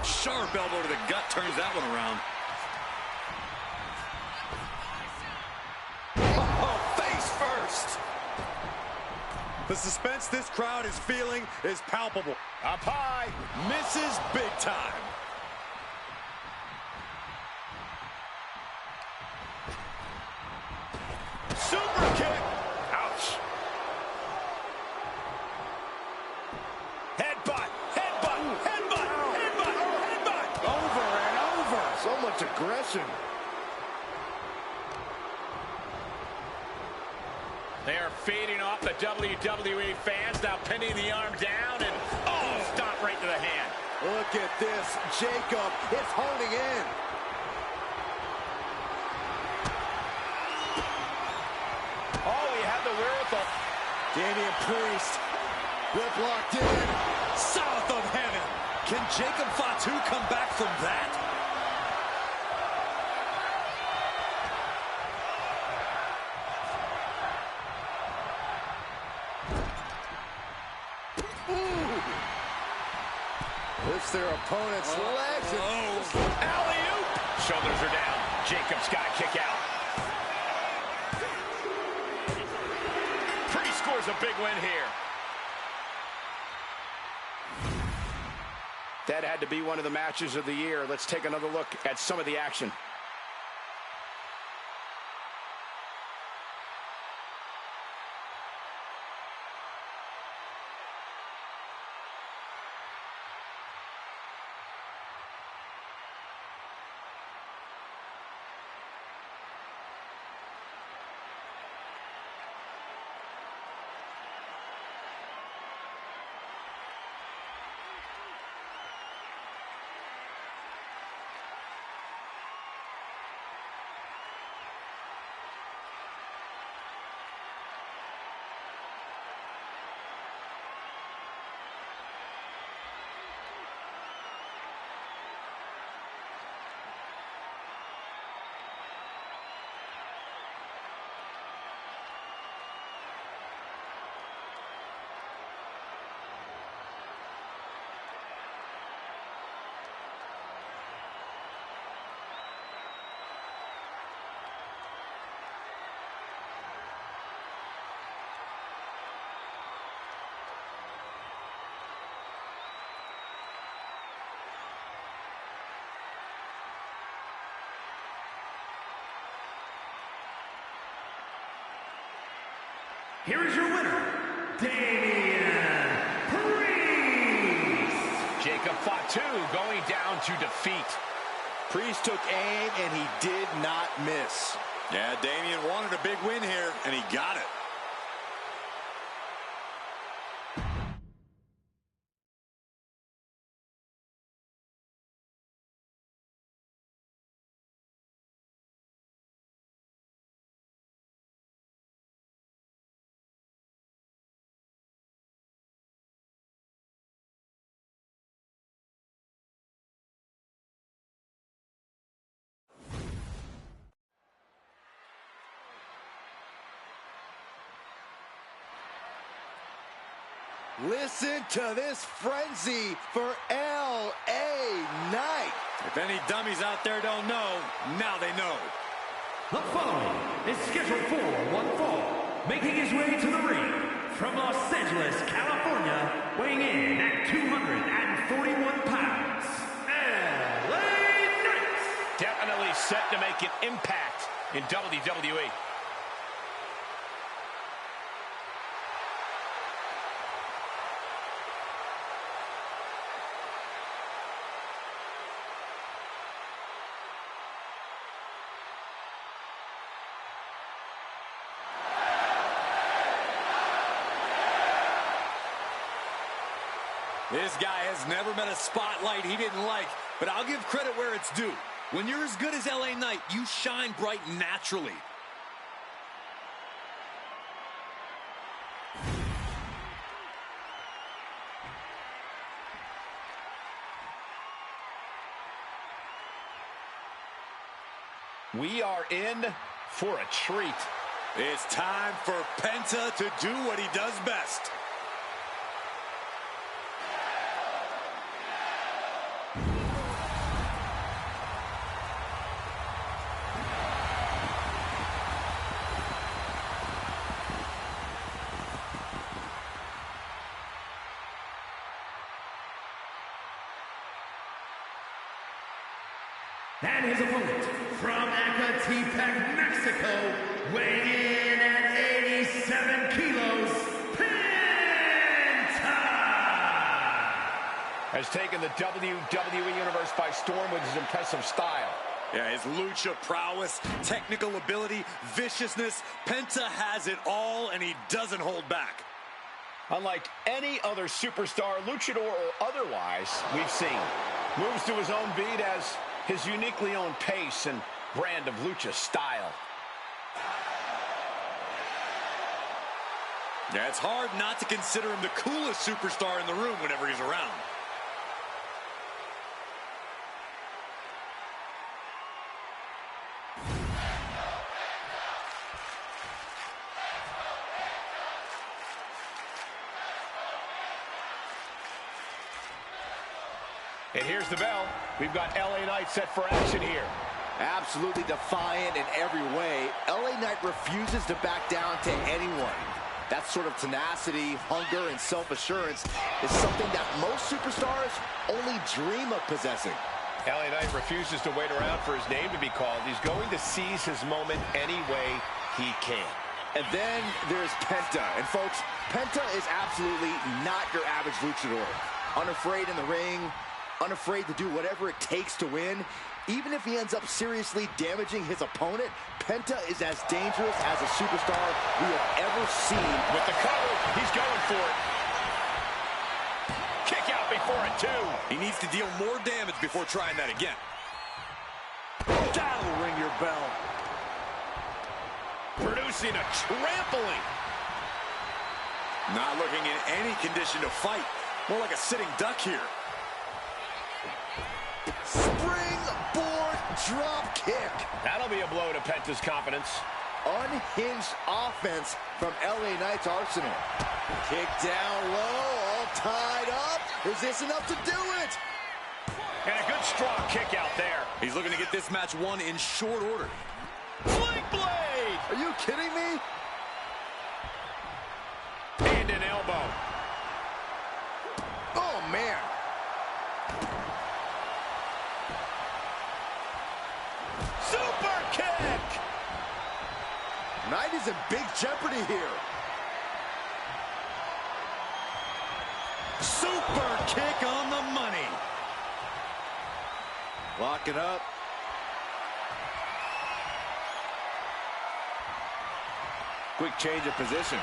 Sharp elbow to the gut turns that one around. Oh, face first. The suspense this crowd is feeling is palpable. Up high. Misses big time. Super kick. Ouch. Headbutt. Headbutt. Headbutt. Headbutt. Headbutt. Over and over. So much aggression. They are feeding off the WWE fans, now pinning the arm down, and oh, stomp right to the hand. Look at this. Jacob is holding in. Oh, he had the wherewithal. Damian Priest. Whip locked in. South of heaven. Can Jacob Fatu come back from that? Lifts their opponent's legs. Alley-oop. Shoulders are down. Jacob's got to kick out. Priest scores a big win here. That had to be one of the matches of the year. Let's take another look at some of the action. Here is your winner, Damian Priest. Jacob Fatu going down to defeat. Priest took aim, and he did not miss. Yeah, Damian wanted a big win here, and he got it. Listen to this frenzy for L.A. Knight. If any dummies out there don't know, now they know. The following is scheduled for one fall, making his way to the ring from Los Angeles, California, weighing in at 241 pounds, L.A. Knight. Definitely set to make an impact in WWE. This guy has never met a spotlight he didn't like, but I'll give credit where it's due. When you're as good as LA Knight, you shine bright naturally. We are in for a treat. It's time for Penta to do what he does best. And his opponent from Ecatepec, Mexico, weighing in at 87 kilos, Penta! Has taken the WWE Universe by storm with his impressive style. Yeah, his lucha prowess, technical ability, viciousness. Penta has it all, and he doesn't hold back. Unlike any other superstar, luchador or otherwise, we've seen. Moves to his own beat as his uniquely own pace and brand of lucha style. Yeah, it's hard not to consider him the coolest superstar in the room whenever he's around. And here's the bell. We've got LA Knight set for action here. Absolutely defiant in every way, LA Knight refuses to back down to anyone. That sort of tenacity, hunger, and self-assurance is something that most superstars only dream of possessing. LA Knight refuses to wait around for his name to be called. He's going to seize his moment any way he can. And then there's Penta. And folks, Penta is absolutely not your average luchador. Unafraid in the ring, unafraid to do whatever it takes to win. Even if he ends up seriously damaging his opponent, Penta is as dangerous as a superstar we have ever seen. With the cover, he's going for it. Kick out before it, too. He needs to deal more damage before trying that again. That'll ring your bell. Producing a trampling. Not looking in any condition to fight. More like a sitting duck here. Springboard drop kick. That'll be a blow to Penta's confidence. Unhinged offense from LA Knight's arsenal. Kick down low, all tied up. Is this enough to do it? And a good strong kick out there. He's looking to get this match won in short order. Fling blade! Are you kidding me? And an elbow. Oh, man. Super kick! Knight is in big jeopardy here. Super kick on the money. Lock it up. Quick change of position.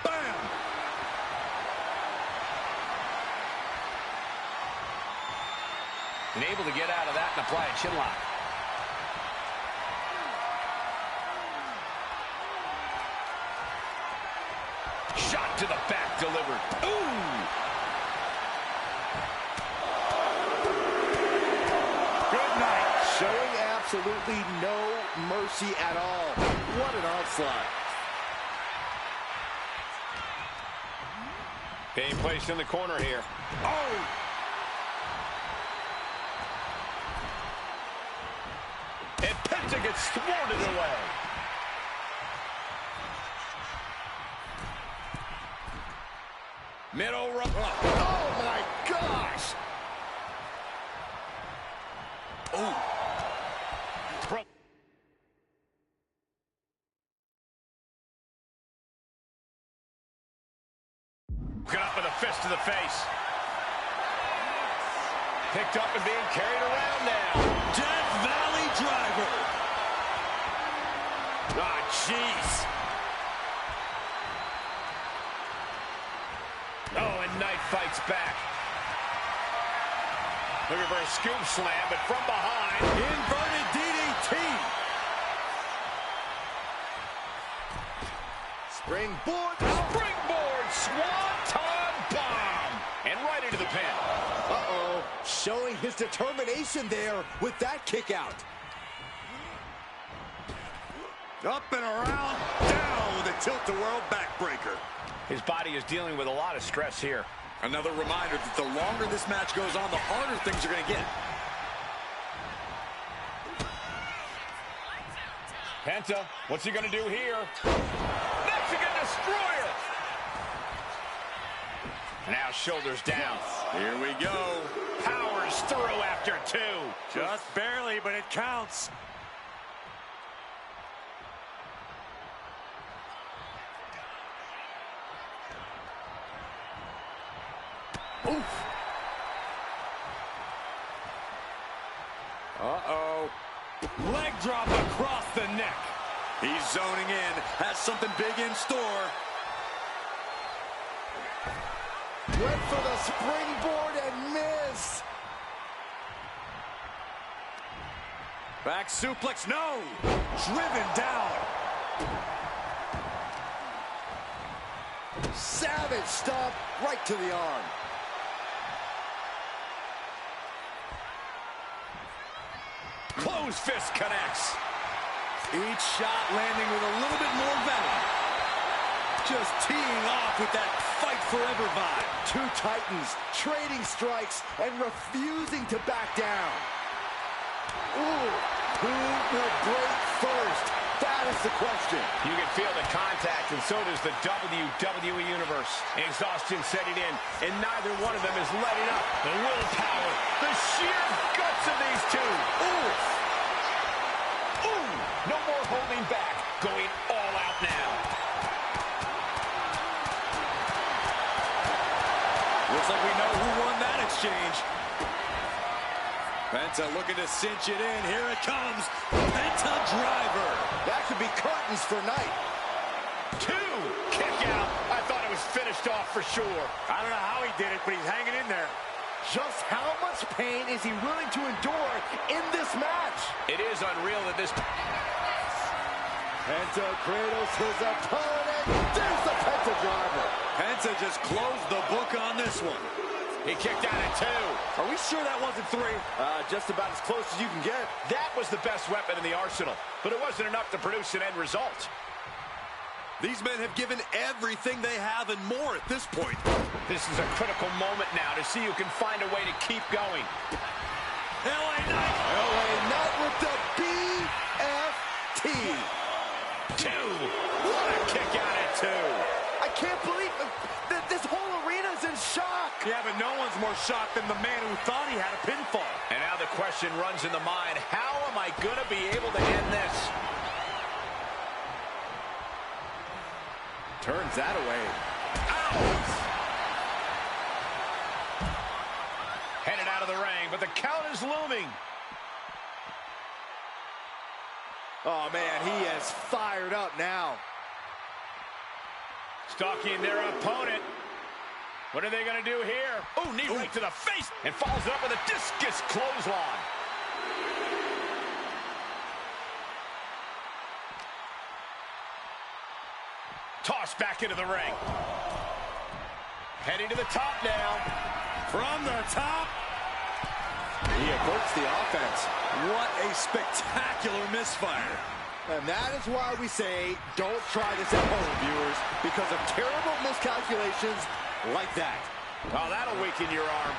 Bam! And able to get out of that and apply a chin lock. Shot to the back delivered. Ooh! Good night. Showing absolutely no mercy at all. What an onslaught. Being placed in the corner here. Oh! And Penta gets thwarted away. Middle row. Oh, my gosh. Oh. Got up with a fist to the face. Picked up and being carried around now. Death Valley Driver. Ah, jeez. Oh, and Knight fights back. Looking for a scoop slam, but from behind. Inverted DDT. Springboard. Springboard swanton bomb. And right into the pin. Uh-oh. Showing his determination there with that kick out. Up and around, down with a tilt-the-world backbreaker. His body is dealing with a lot of stress here. Another reminder that the longer this match goes on, the harder things are going to get. Penta, what's he going to do here? Mexican Destroyer! Now shoulders down. Here we go. Powers through after two. Just barely, but it counts. Oof. Uh-oh. Leg drop across the neck. He's zoning in. Has something big in store. Went for the springboard and missed. Back suplex, no. Driven down. Savage stomp right to the arm. Closed fist connects. Each shot landing with a little bit more venom. Just teeing off with that fight forever vibe. Two titans trading strikes and refusing to back down. Ooh, who will break first? That is the question. You can feel the contact, and so does the WWE Universe. Exhaustion setting in, and neither one of them is letting up. The willpower, the sheer guts of these two. Ooh! Ooh! No more holding back. Going all out now. Looks like we know who won that exchange. Penta looking to cinch it in. Here it comes. Penta driver. That could be curtains for Knight. Two! Kick out. I thought it was finished off for sure. I don't know how he did it, but he's hanging in there. Just how much pain is he willing to endure in this match? It is unreal that this... Penta cradles his opponent. There's the Penta driver. Penta just closed the book on this one. He kicked out at two. Are we sure that wasn't three? Just about as close as you can get. That was the best weapon in the arsenal, but it wasn't enough to produce an end result. These men have given everything they have and more at this point. This is a critical moment now to see who can find a way to keep going. LA Knight. LA Knight with the BFT. Two. What a kick out at two. I can't believe this whole arena's in shock. Yeah, but no one's more shocked than the man who thought he had a pinfall. And now the question runs in the mind, how am I going to be able to end this? Turns that away. Ouch! Headed out of the ring, but the count is looming. Oh, man, he is fired up now. Stalking their opponent. What are they going to do here? Oh, knee right to the face. And follows it up with a discus clothesline. Tossed back into the ring. Heading to the top now. From the top. He averts the offense. What a spectacular misfire. And that is why we say, don't try this at home, viewers, because of terrible miscalculations like that. Oh, that'll weaken your arm.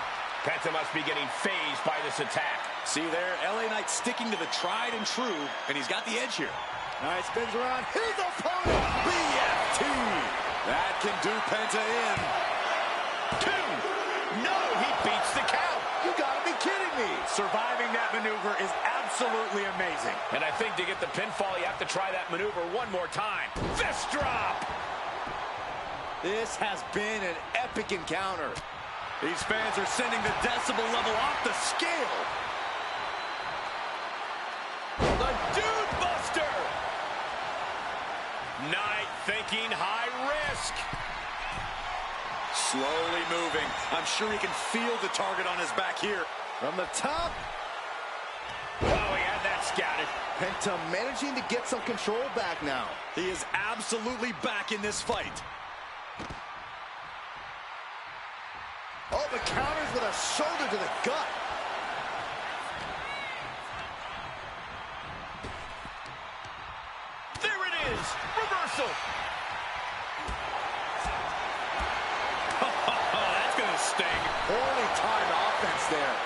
Penta must be getting phased by this attack. See there, LA Knight sticking to the tried and true, and he's got the edge here. Knight spins around his opponent. BFT. That can do Penta in. Two. No, he beats the count. You gotta be kidding me. Surviving that maneuver is absolutely amazing. And I think to get the pinfall, you have to try that maneuver one more time. Fist drop. This has been an epic encounter. These fans are sending the decibel level off the scale. The Dude Buster. Knight thinking high risk. Slowly moving. I'm sure he can feel the target on his back here. From the top. Oh, he had that scouted. Penta managing to get some control back now. He is absolutely back in this fight. Oh, but counters with a shoulder to the gut. There it is. Reversal. That's going to sting. Poorly timed offense there.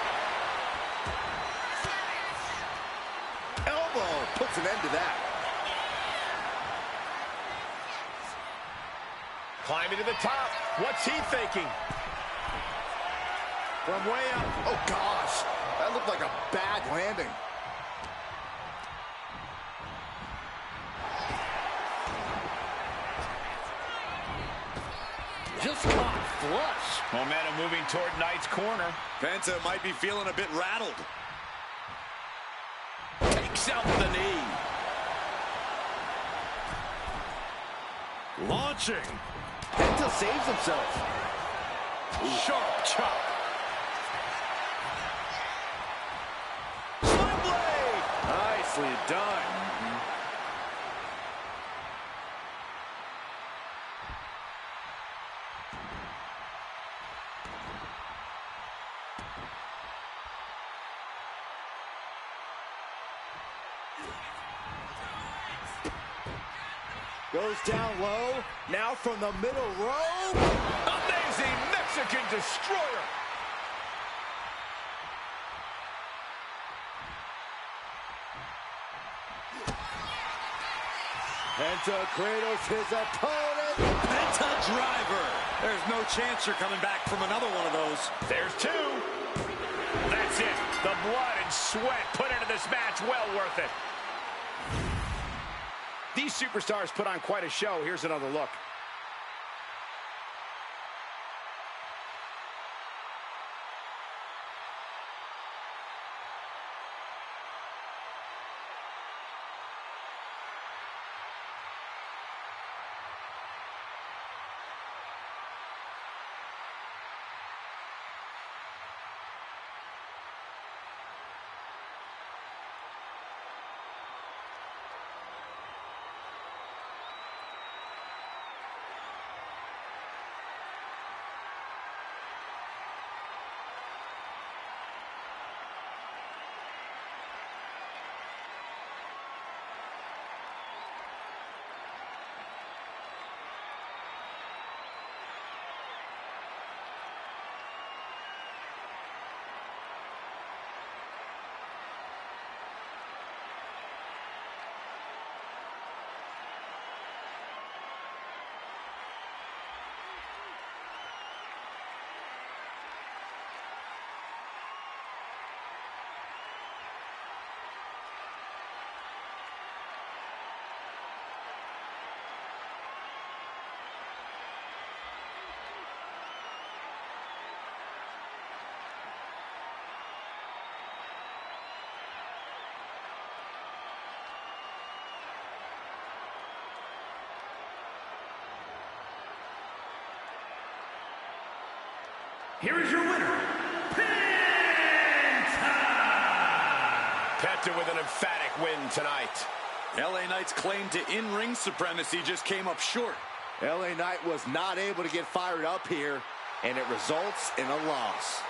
Elbow puts an end to that. Climbing to the top. What's he thinking? From way up. Oh, gosh. That looked like a bad landing. Just caught flush. Momentum moving toward Knight's corner. Penta might be feeling a bit rattled. Takes out the knee. Launching. Penta saves himself. Sharp chop. Nicely done. Goes down low. Now from the middle row. Amazing Mexican destroyer. Penta cradles his opponent. Penta driver. There's no chance you're coming back from another one of those. There's two. That's it. The blood and sweat put into this match. Well worth it. These superstars put on quite a show. Here's another look. Here is your winner, Penta! Penta with an emphatic win tonight. LA Knight's claim to in-ring supremacy just came up short. LA Knight was not able to get fired up here, and it results in a loss.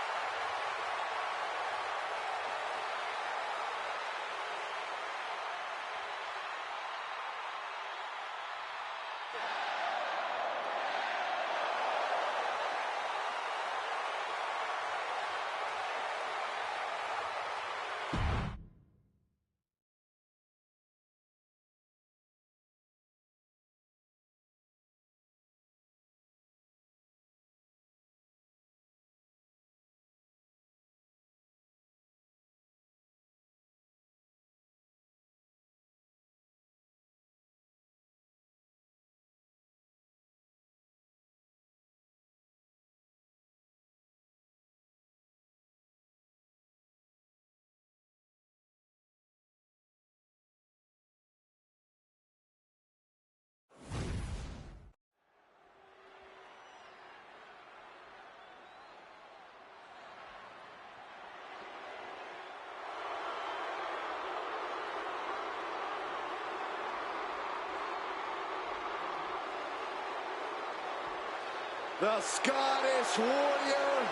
The Scottish Warrior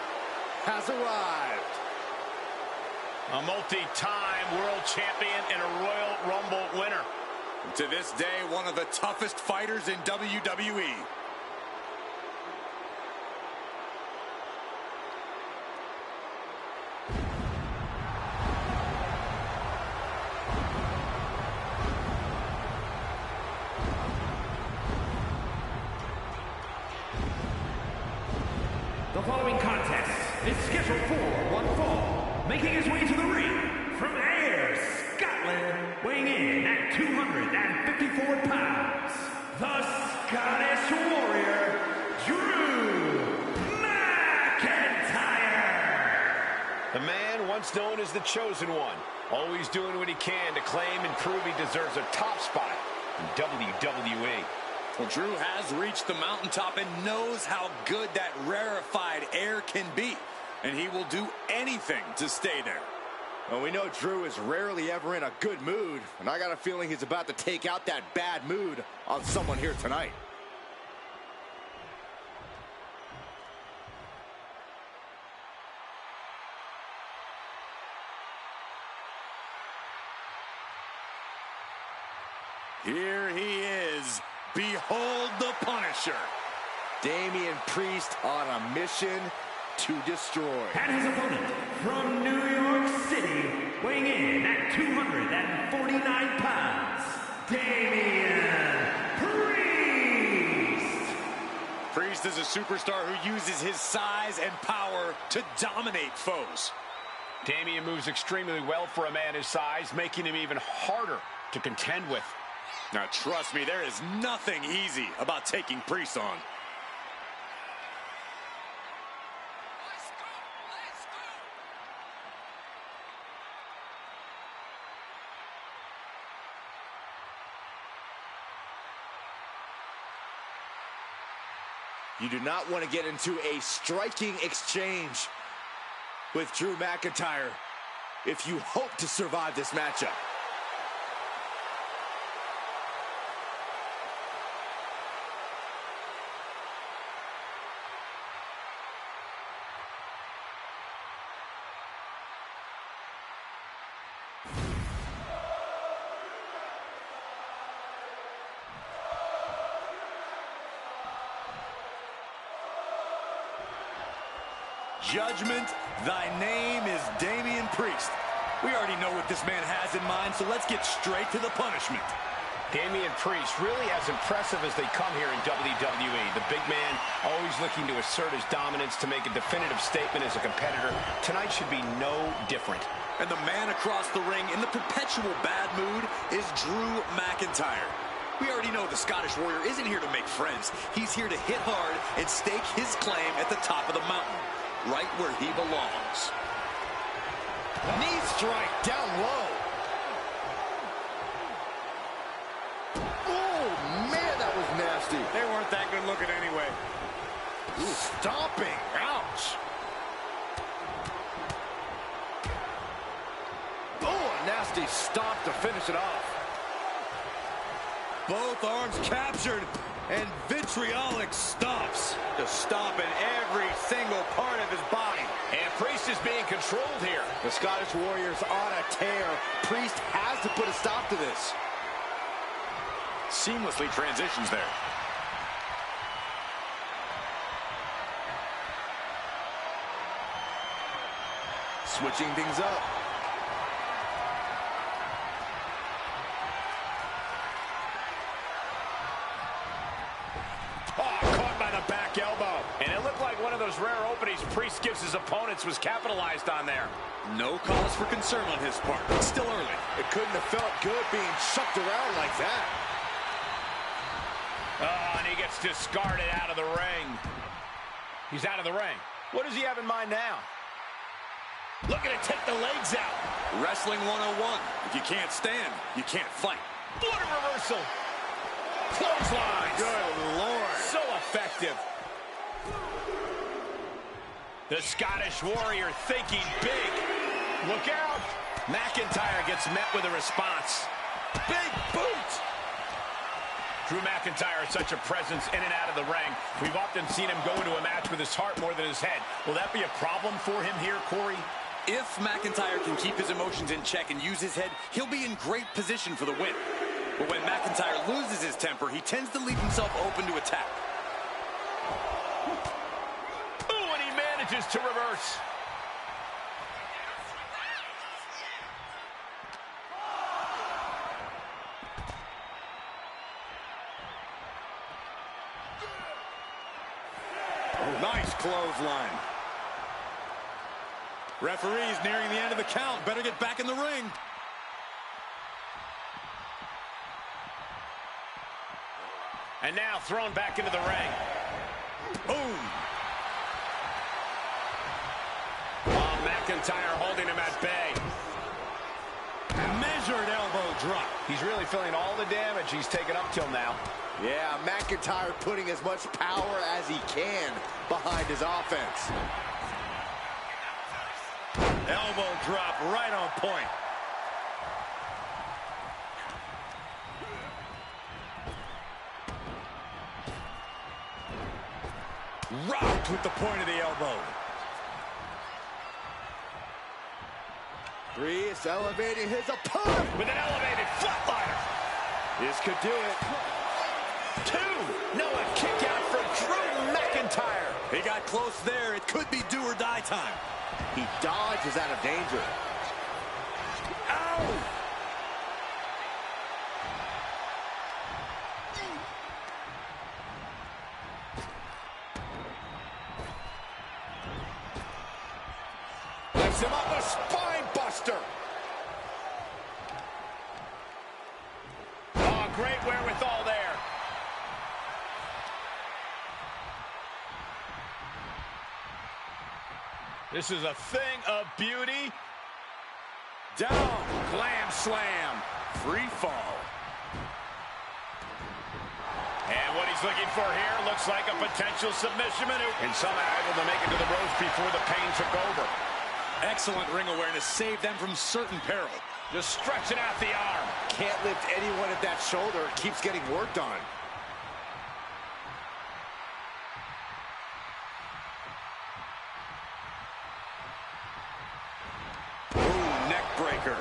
has arrived. A multi-time world champion and a Royal Rumble winner. To this day, one of the toughest fighters in WWE. The following contest is scheduled for one fall. Making his way to the ring from Ayr, Scotland, weighing in at 254 pounds, the Scottish Warrior, Drew McIntyre. The man once known as the Chosen One, always doing what he can to claim and prove he deserves a top spot in WWE. Well, Drew has reached the mountaintop and knows how good that rarefied air can be. And he will do anything to stay there. Well, we know Drew is rarely ever in a good mood, and I got a feeling he's about to take out that bad mood on someone here tonight. Here he is. Behold the Punisher. Damian Priest on a mission to destroy. And his opponent from New York City, weighing in at 249 pounds, Damian Priest. Priest is a superstar who uses his size and power to dominate foes. Damian moves extremely well for a man his size, making him even harder to contend with. Now, trust me, there is nothing easy about taking Priest on. You do not want to get into a striking exchange with Drew McIntyre if you hope to survive this matchup. Judgment, thy name is Damian Priest. We already know what this man has in mind, so let's get straight to the punishment. Damian Priest, really as impressive as they come here in WWE. The big man always looking to assert his dominance, to make a definitive statement as a competitor. Tonight should be no different. And the man across the ring in the perpetual bad mood is Drew McIntyre. We already know the Scottish Warrior isn't here to make friends. He's here to hit hard and stake his claim at the top of the mountain, right where he belongs. Knee strike down low. Oh, man, that was nasty. They weren't that good looking anyway. Ooh, stomping. Ouch. Oh, a nasty stomp to finish it off. Both arms captured, and vitriolic stomps. Just stomping every single part of his body. And Priest is being controlled here. The Scottish Warrior's on a tear. Priest has to put a stop to this. Seamlessly transitions there. Switching things up. Elbow. And it looked like one of those rare openings Priest gives his opponents was capitalized on there. No cause for concern on his part. It's still early. It couldn't have felt good being chucked around like that. Oh, and he gets discarded out of the ring. He's out of the ring. What does he have in mind now? Looking to take the legs out. Wrestling 101. If you can't stand, you can't fight. What a reversal. Clothesline. Good Lord. So effective. The Scottish Warrior thinking big. Look out. McIntyre gets met with a response. Big boot. Drew McIntyre is such a presence in and out of the ring. We've often seen him go into a match with his heart more than his head. Will that be a problem for him here, Corey? If McIntyre can keep his emotions in check and use his head, he'll be in great position for the win. But when McIntyre loses his temper, he tends to leave himself open to attack. Ooh, and he manages to reverse. Nice clothesline. Referee's nearing the end of the count. Better get back in the ring. And now thrown back into the ring. Boom. Oh, McIntyre holding him at bay. Measured elbow drop. He's really feeling all the damage he's taken up till now. Yeah, McIntyre putting as much power as he can behind his offense. Elbow drop right on point. Rocked with the point of the elbow. Priest elevating his opponent. With an elevated flatliner. This could do it. Two. No, a kick out from Drew McIntyre. He got close there. It could be do or die time. He dodges out of danger. Ow! Lifts him up, a spine buster. Oh, great wherewithal there. This is a thing of beauty. Down. Glam slam. Free fall. And what he's looking for here looks like a potential submission maneuver. And somehow able to make it to the ropes before the pain took over. Excellent ring awareness saved them from certain peril. Just stretching out the arm. Can't lift anyone at that shoulder. Keeps getting worked on. Ooh, neck breaker.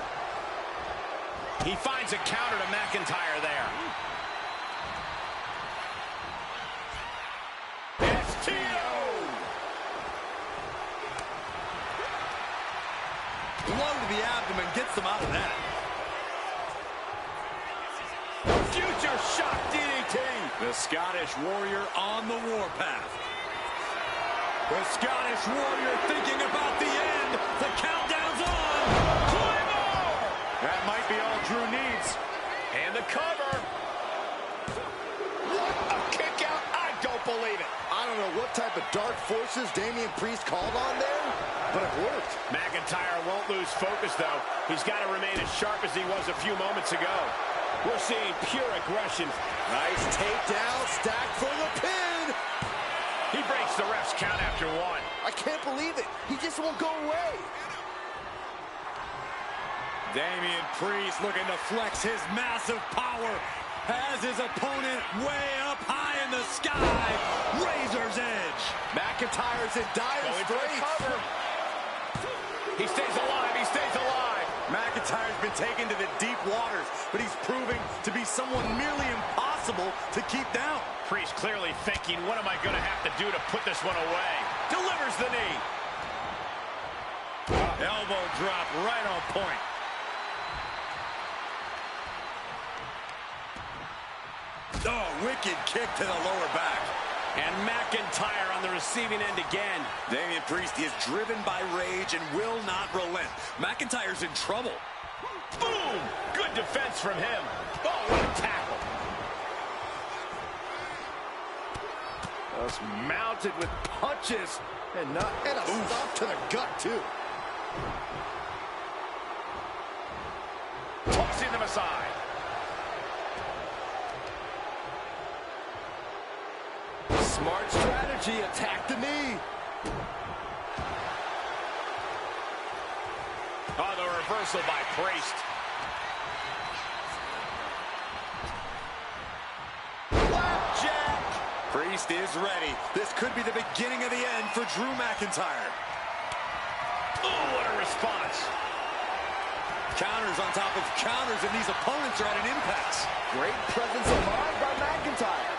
He finds a counter to McIntyre there. Blow to the abdomen gets them out of that. Future shock DDT. The Scottish Warrior on the warpath. The Scottish Warrior thinking about the end. The countdown's on. That might be all Drew needs. And the cover. What a kick out. I don't believe it. I don't know what type of dark forces Damian Priest called on there, but it worked. McIntyre won't lose focus, though. He's got to remain as sharp as he was a few moments ago. We're seeing pure aggression. Nice takedown, stacked for the pin. He breaks the ref's count after one. I can't believe it. He just won't go away. Damian Priest looking to flex his massive power. Has his opponent way up high in the sky. Razor's edge. McIntyre's in dire Going for the straits. cover. He stays alive. He stays alive. McIntyre's been taken to the deep waters, but he's proving to be someone nearly impossible to keep down. Priest clearly thinking, what am I going to have to do to put this one away? Delivers the knee. Elbow drop right on point. Oh, wicked kick to the lower back. And McIntyre on the receiving end again. Damian Priest is driven by rage and will not relent. McIntyre's in trouble. Boom! Good defense from him. Oh, what a tackle. Just mounted with punches and a stop to the gut, too. Tossing them aside. Smart strategy, attack the knee. Oh, the reversal by Priest. Priest is ready. This could be the beginning of the end for Drew McIntyre. Oh, what a response. Counters on top of counters, and these opponents are at an impasse. Great presence of mind by McIntyre.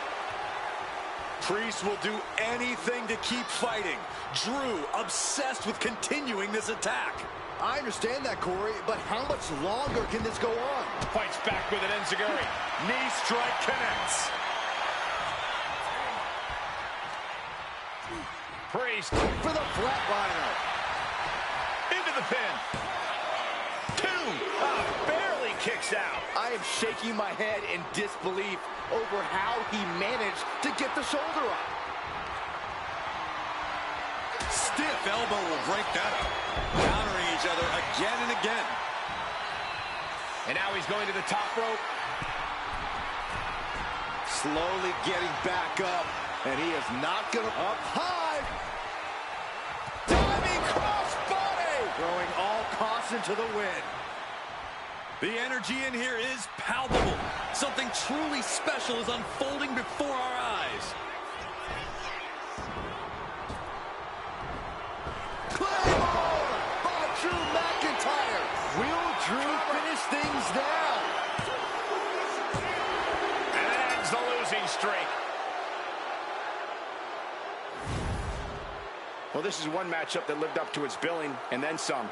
Priest will do anything to keep fighting. Drew obsessed with continuing this attack. I understand that, Corey, but how much longer can this go on? Fights back with an enziguri. Knee strike connects. Priest For the flatliner. into the pin. 2. Barely kicks out. I am shaking my head in disbelief over how he managed to get the shoulder up. Stiff elbow will break that up. Countering each other again and again. And now he's going to the top rope. Slowly getting back up, and he is not gonna up high. Diving crossbody, throwing all caution to the wind. The energy in here is palpable. Something truly special is unfolding before our eyes. Claymore by Drew McIntyre. Will Drew finish things now? And it ends the losing streak. Well, this is one matchup that lived up to its billing, and then some.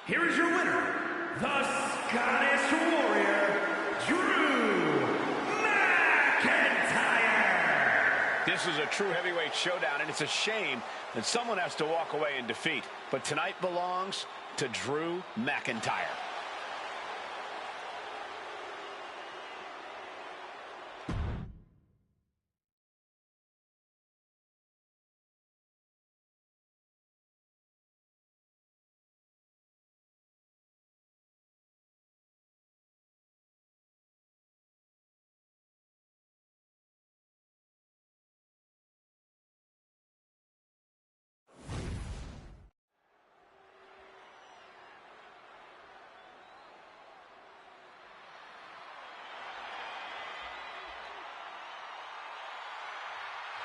Here is your winner, the Scottish Warrior, Drew McIntyre. This is a true heavyweight showdown, and it's a shame that someone has to walk away in defeat. But tonight belongs to Drew McIntyre.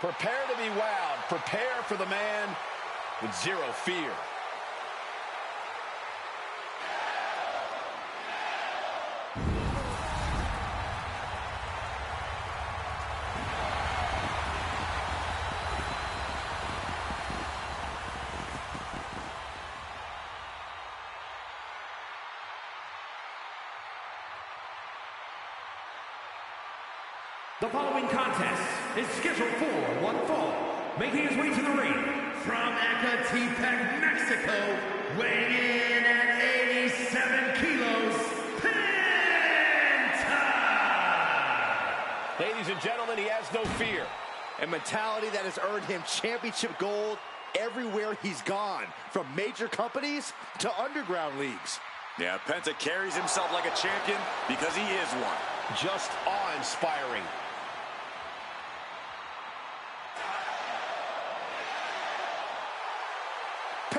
Prepare to be wowed. Prepare for the man with zero fear. The following contest is scheduled for one fall. Making his way to the ring from Ecatepec, Mexico, weighing in at 87 kilos, Penta! Ladies and gentlemen, he has no fear. A mentality that has earned him championship gold everywhere he's gone, from major companies to underground leagues. Yeah, Penta carries himself like a champion because he is one. Just awe-inspiring.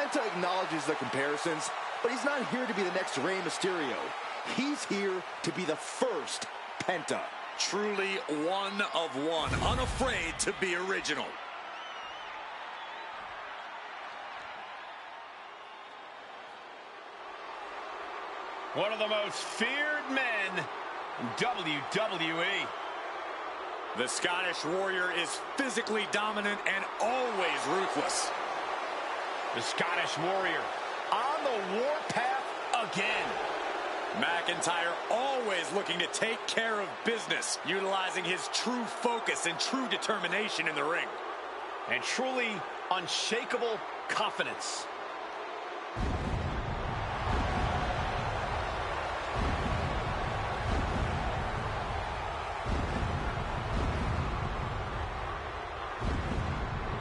Penta acknowledges the comparisons, but he's not here to be the next Rey Mysterio. He's here to be the first Penta. Truly one of one, unafraid to be original. One of the most feared men in WWE. The Scottish Warrior is physically dominant and always ruthless. The Scottish Warrior on the warpath again. McIntyre always looking to take care of business, utilizing his true focus and true determination in the ring. And truly unshakable confidence.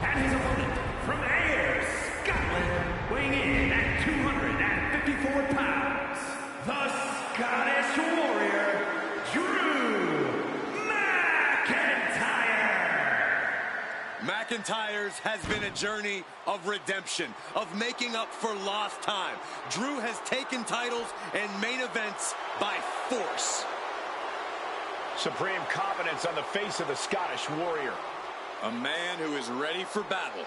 And his opponent from Ayr, Scotland, weighing in at 254 pounds, the Scottish Warrior, Drew McIntyre. McIntyre's has been a journey of redemption, of making up for lost time. Drew has taken titles and main events by force. Supreme confidence on the face of the Scottish Warrior. A man who is ready for battle.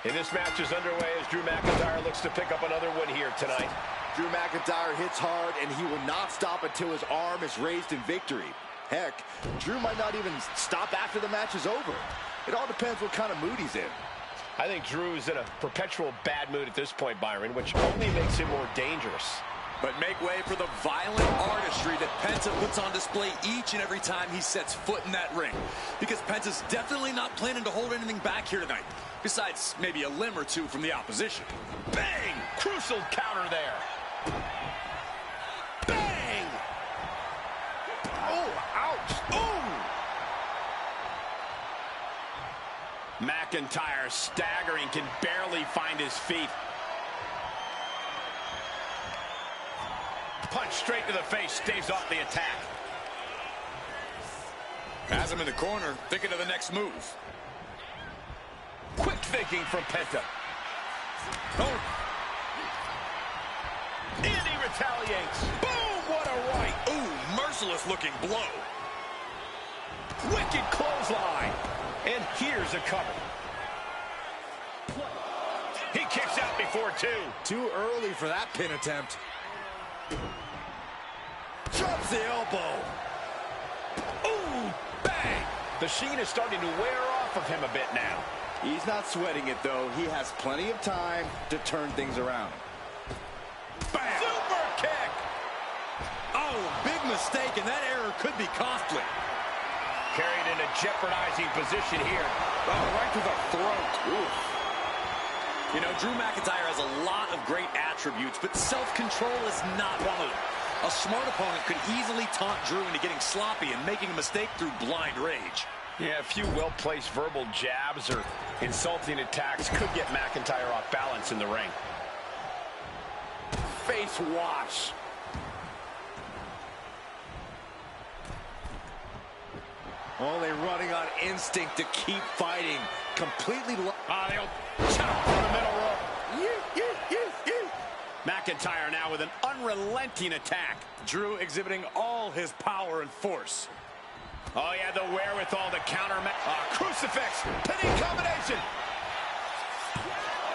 And this match is underway as Drew McIntyre looks to pick up another win here tonight. Drew McIntyre hits hard, and he will not stop until his arm is raised in victory. Heck, Drew might not even stop after the match is over. It all depends what kind of mood he's in. I think Drew's in a perpetual bad mood at this point, Byron, which only makes him more dangerous. But make way for the violent artistry that Penta puts on display each and every time he sets foot in that ring. Because Penta's definitely not planning to hold anything back here tonight. Besides maybe a limb or two from the opposition. Bang! Crucial counter there. Bang! Oh, ouch! Ooh! McIntyre staggering, can barely find his feet. Punch straight to the face, staves off the attack. Has him in the corner, thinking of the next move. Quick thinking from Penta. Oh. And he retaliates. Boom, what a right. Ooh, merciless looking blow. Wicked clothesline. And here's a cover. He kicks out before two. Too early for that pin attempt. Drops the elbow. Ooh, bang. The sheen is starting to wear off of him a bit now. He's not sweating it, though. He has plenty of time to turn things around. Bam. Super kick. Oh, big mistake, and that error could be costly. Carried in a jeopardizing position here. Oh, right to the throat. Ooh. You know, Drew McIntyre has a lot of great attributes, but self-control is not one of them. A smart opponent could easily taunt Drew into getting sloppy and making a mistake through blind rage. Yeah, a few well-placed verbal jabs or insulting attacks could get McIntyre off balance in the ring. Face wash. Only running on instinct to keep fighting. Completely they'll chop from the middle rope. McIntyre now with an unrelenting attack. Drew exhibiting all his power and force. Oh, he had the wherewithal to counter. Crucifix, pinning combination.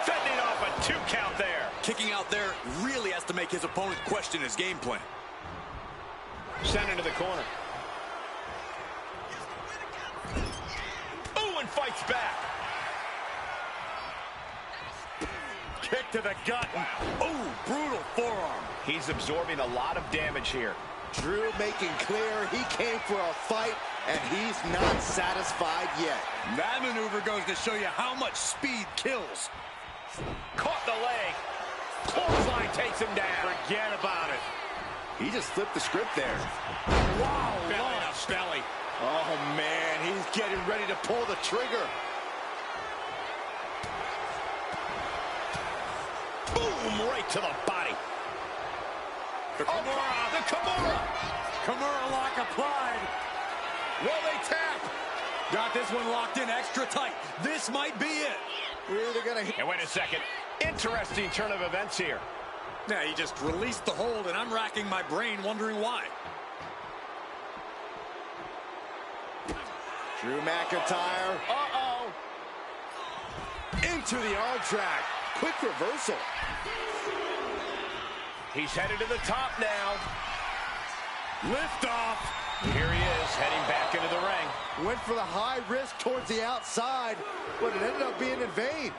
Fending off a 2 count there. Kicking out there really has to make his opponent question his game plan. Sent into the corner. Ooh, and fights back. Kick to the gut. Ooh, brutal forearm. He's absorbing a lot of damage here. Drew making clear he came for a fight, and he's not satisfied yet. That maneuver goes to show you how much speed kills. Caught the leg. Clothesline takes him down. Forget about it. He just flipped the script there. Wow, belly to belly. Oh, man, he's getting ready to pull the trigger. Boom, right to the body. The Kimura, the Kimura. Kimura lock applied. Will they tap? Got this one locked in extra tight. This might be it. We're either gonna hit. And wait a second. Interesting turn of events here. Yeah, he just released the hold, and I'm racking my brain wondering why. Drew McIntyre. Uh-oh. Into the arm drag. Quick reversal. He's headed to the top now. Lift off. Here he is, heading back into the ring. Went for the high risk towards the outside, but it ended up being in vain.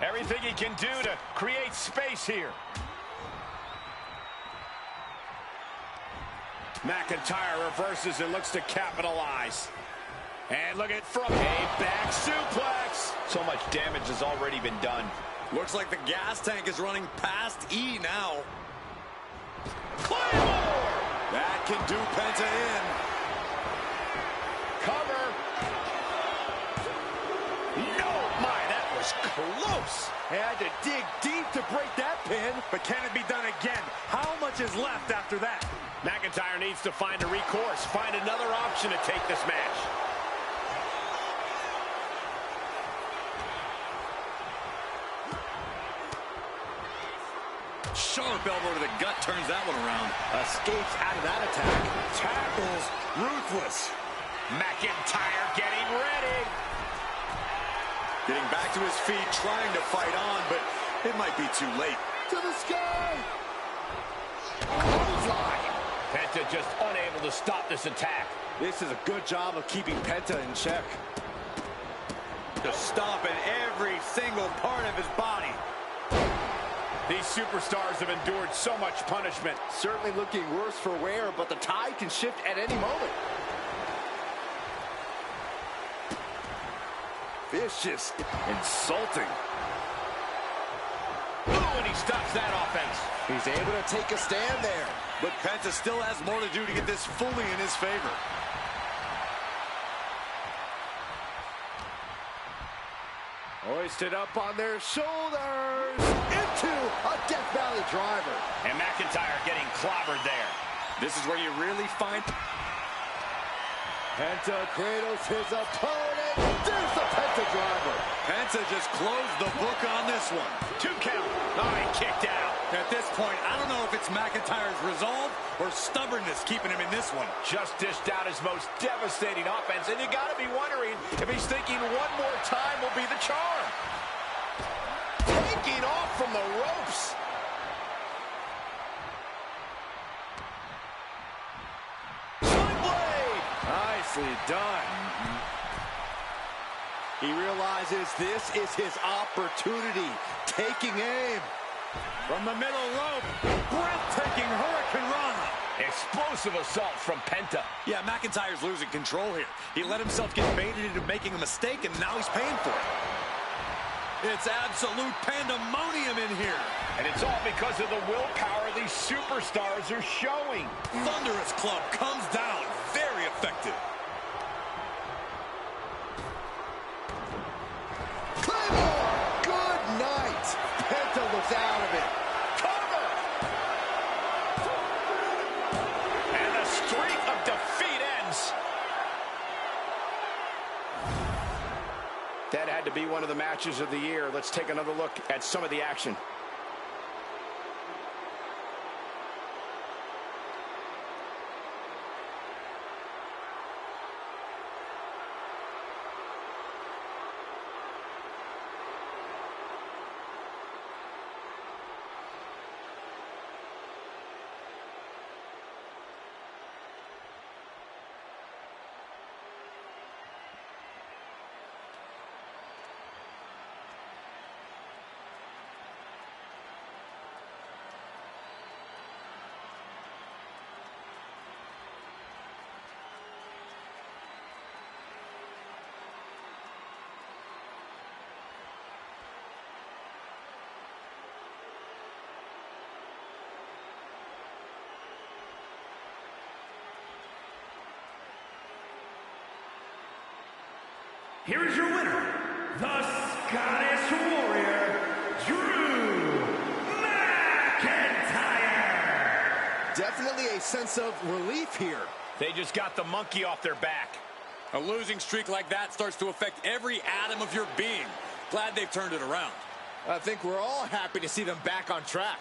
Everything he can do to create space here. McIntyre reverses and looks to capitalize. And look at from a back suplex. So much damage has already been done. Looks like the gas tank is running past E now. Claymore! That can do Penta in. Cover. No, my, that was close. Had to dig deep to break that pin. But can it be done again? How much is left after that? McIntyre needs to find a recourse, find another option to take this match. Sharp elbow to the gut turns that one around. Escapes out of that attack. Tackles ruthless. McIntyre getting ready. Getting back to his feet, trying to fight on, but it might be too late. To the sky. Clothesline. Penta just unable to stop this attack. This is a good job of keeping Penta in check. Just stomping every single part of his body. These superstars have endured so much punishment. Certainly looking worse for wear, but the tide can shift at any moment. Vicious, insulting. Ooh, and he stops that offense. He's able to take a stand there. But Penta still has more to do to get this fully in his favor. Hoisted up on their shoulders. Into a Death Valley driver. And McIntyre getting clobbered there. This is where you really find... Penta cradles his opponent. There's the Penta driver. Penta just closed the book on this one. 2 count. Oh, he kicked out. At this point, I don't know if it's McIntyre's resolve or stubbornness keeping him in this one. Just dished out his most devastating offense, and you got to be wondering if he's thinking one more time will be the charm. Taking off from the ropes. Sling blade. Nicely done. He realizes this is his opportunity. Taking aim. From the middle rope, breathtaking Hurricane Rana. Explosive assault from Penta. Yeah, McIntyre's losing control here. He let himself get baited into making a mistake, and now he's paying for it. It's absolute pandemonium in here. And it's all because of the willpower these superstars are showing. Thunderous club comes down. Very effective. Claymore! Good night. Penta looks out of it. Cover! And the streak of defeat ends. That had to be one of the matches of the year. Let's take another look at some of the action. here is your winner, the Scottish Warrior, Drew McIntyre. Definitely a sense of relief here. They just got the monkey off their back. A losing streak like that starts to affect every atom of your being. Glad they've turned it around. I think we're all happy to see them back on track.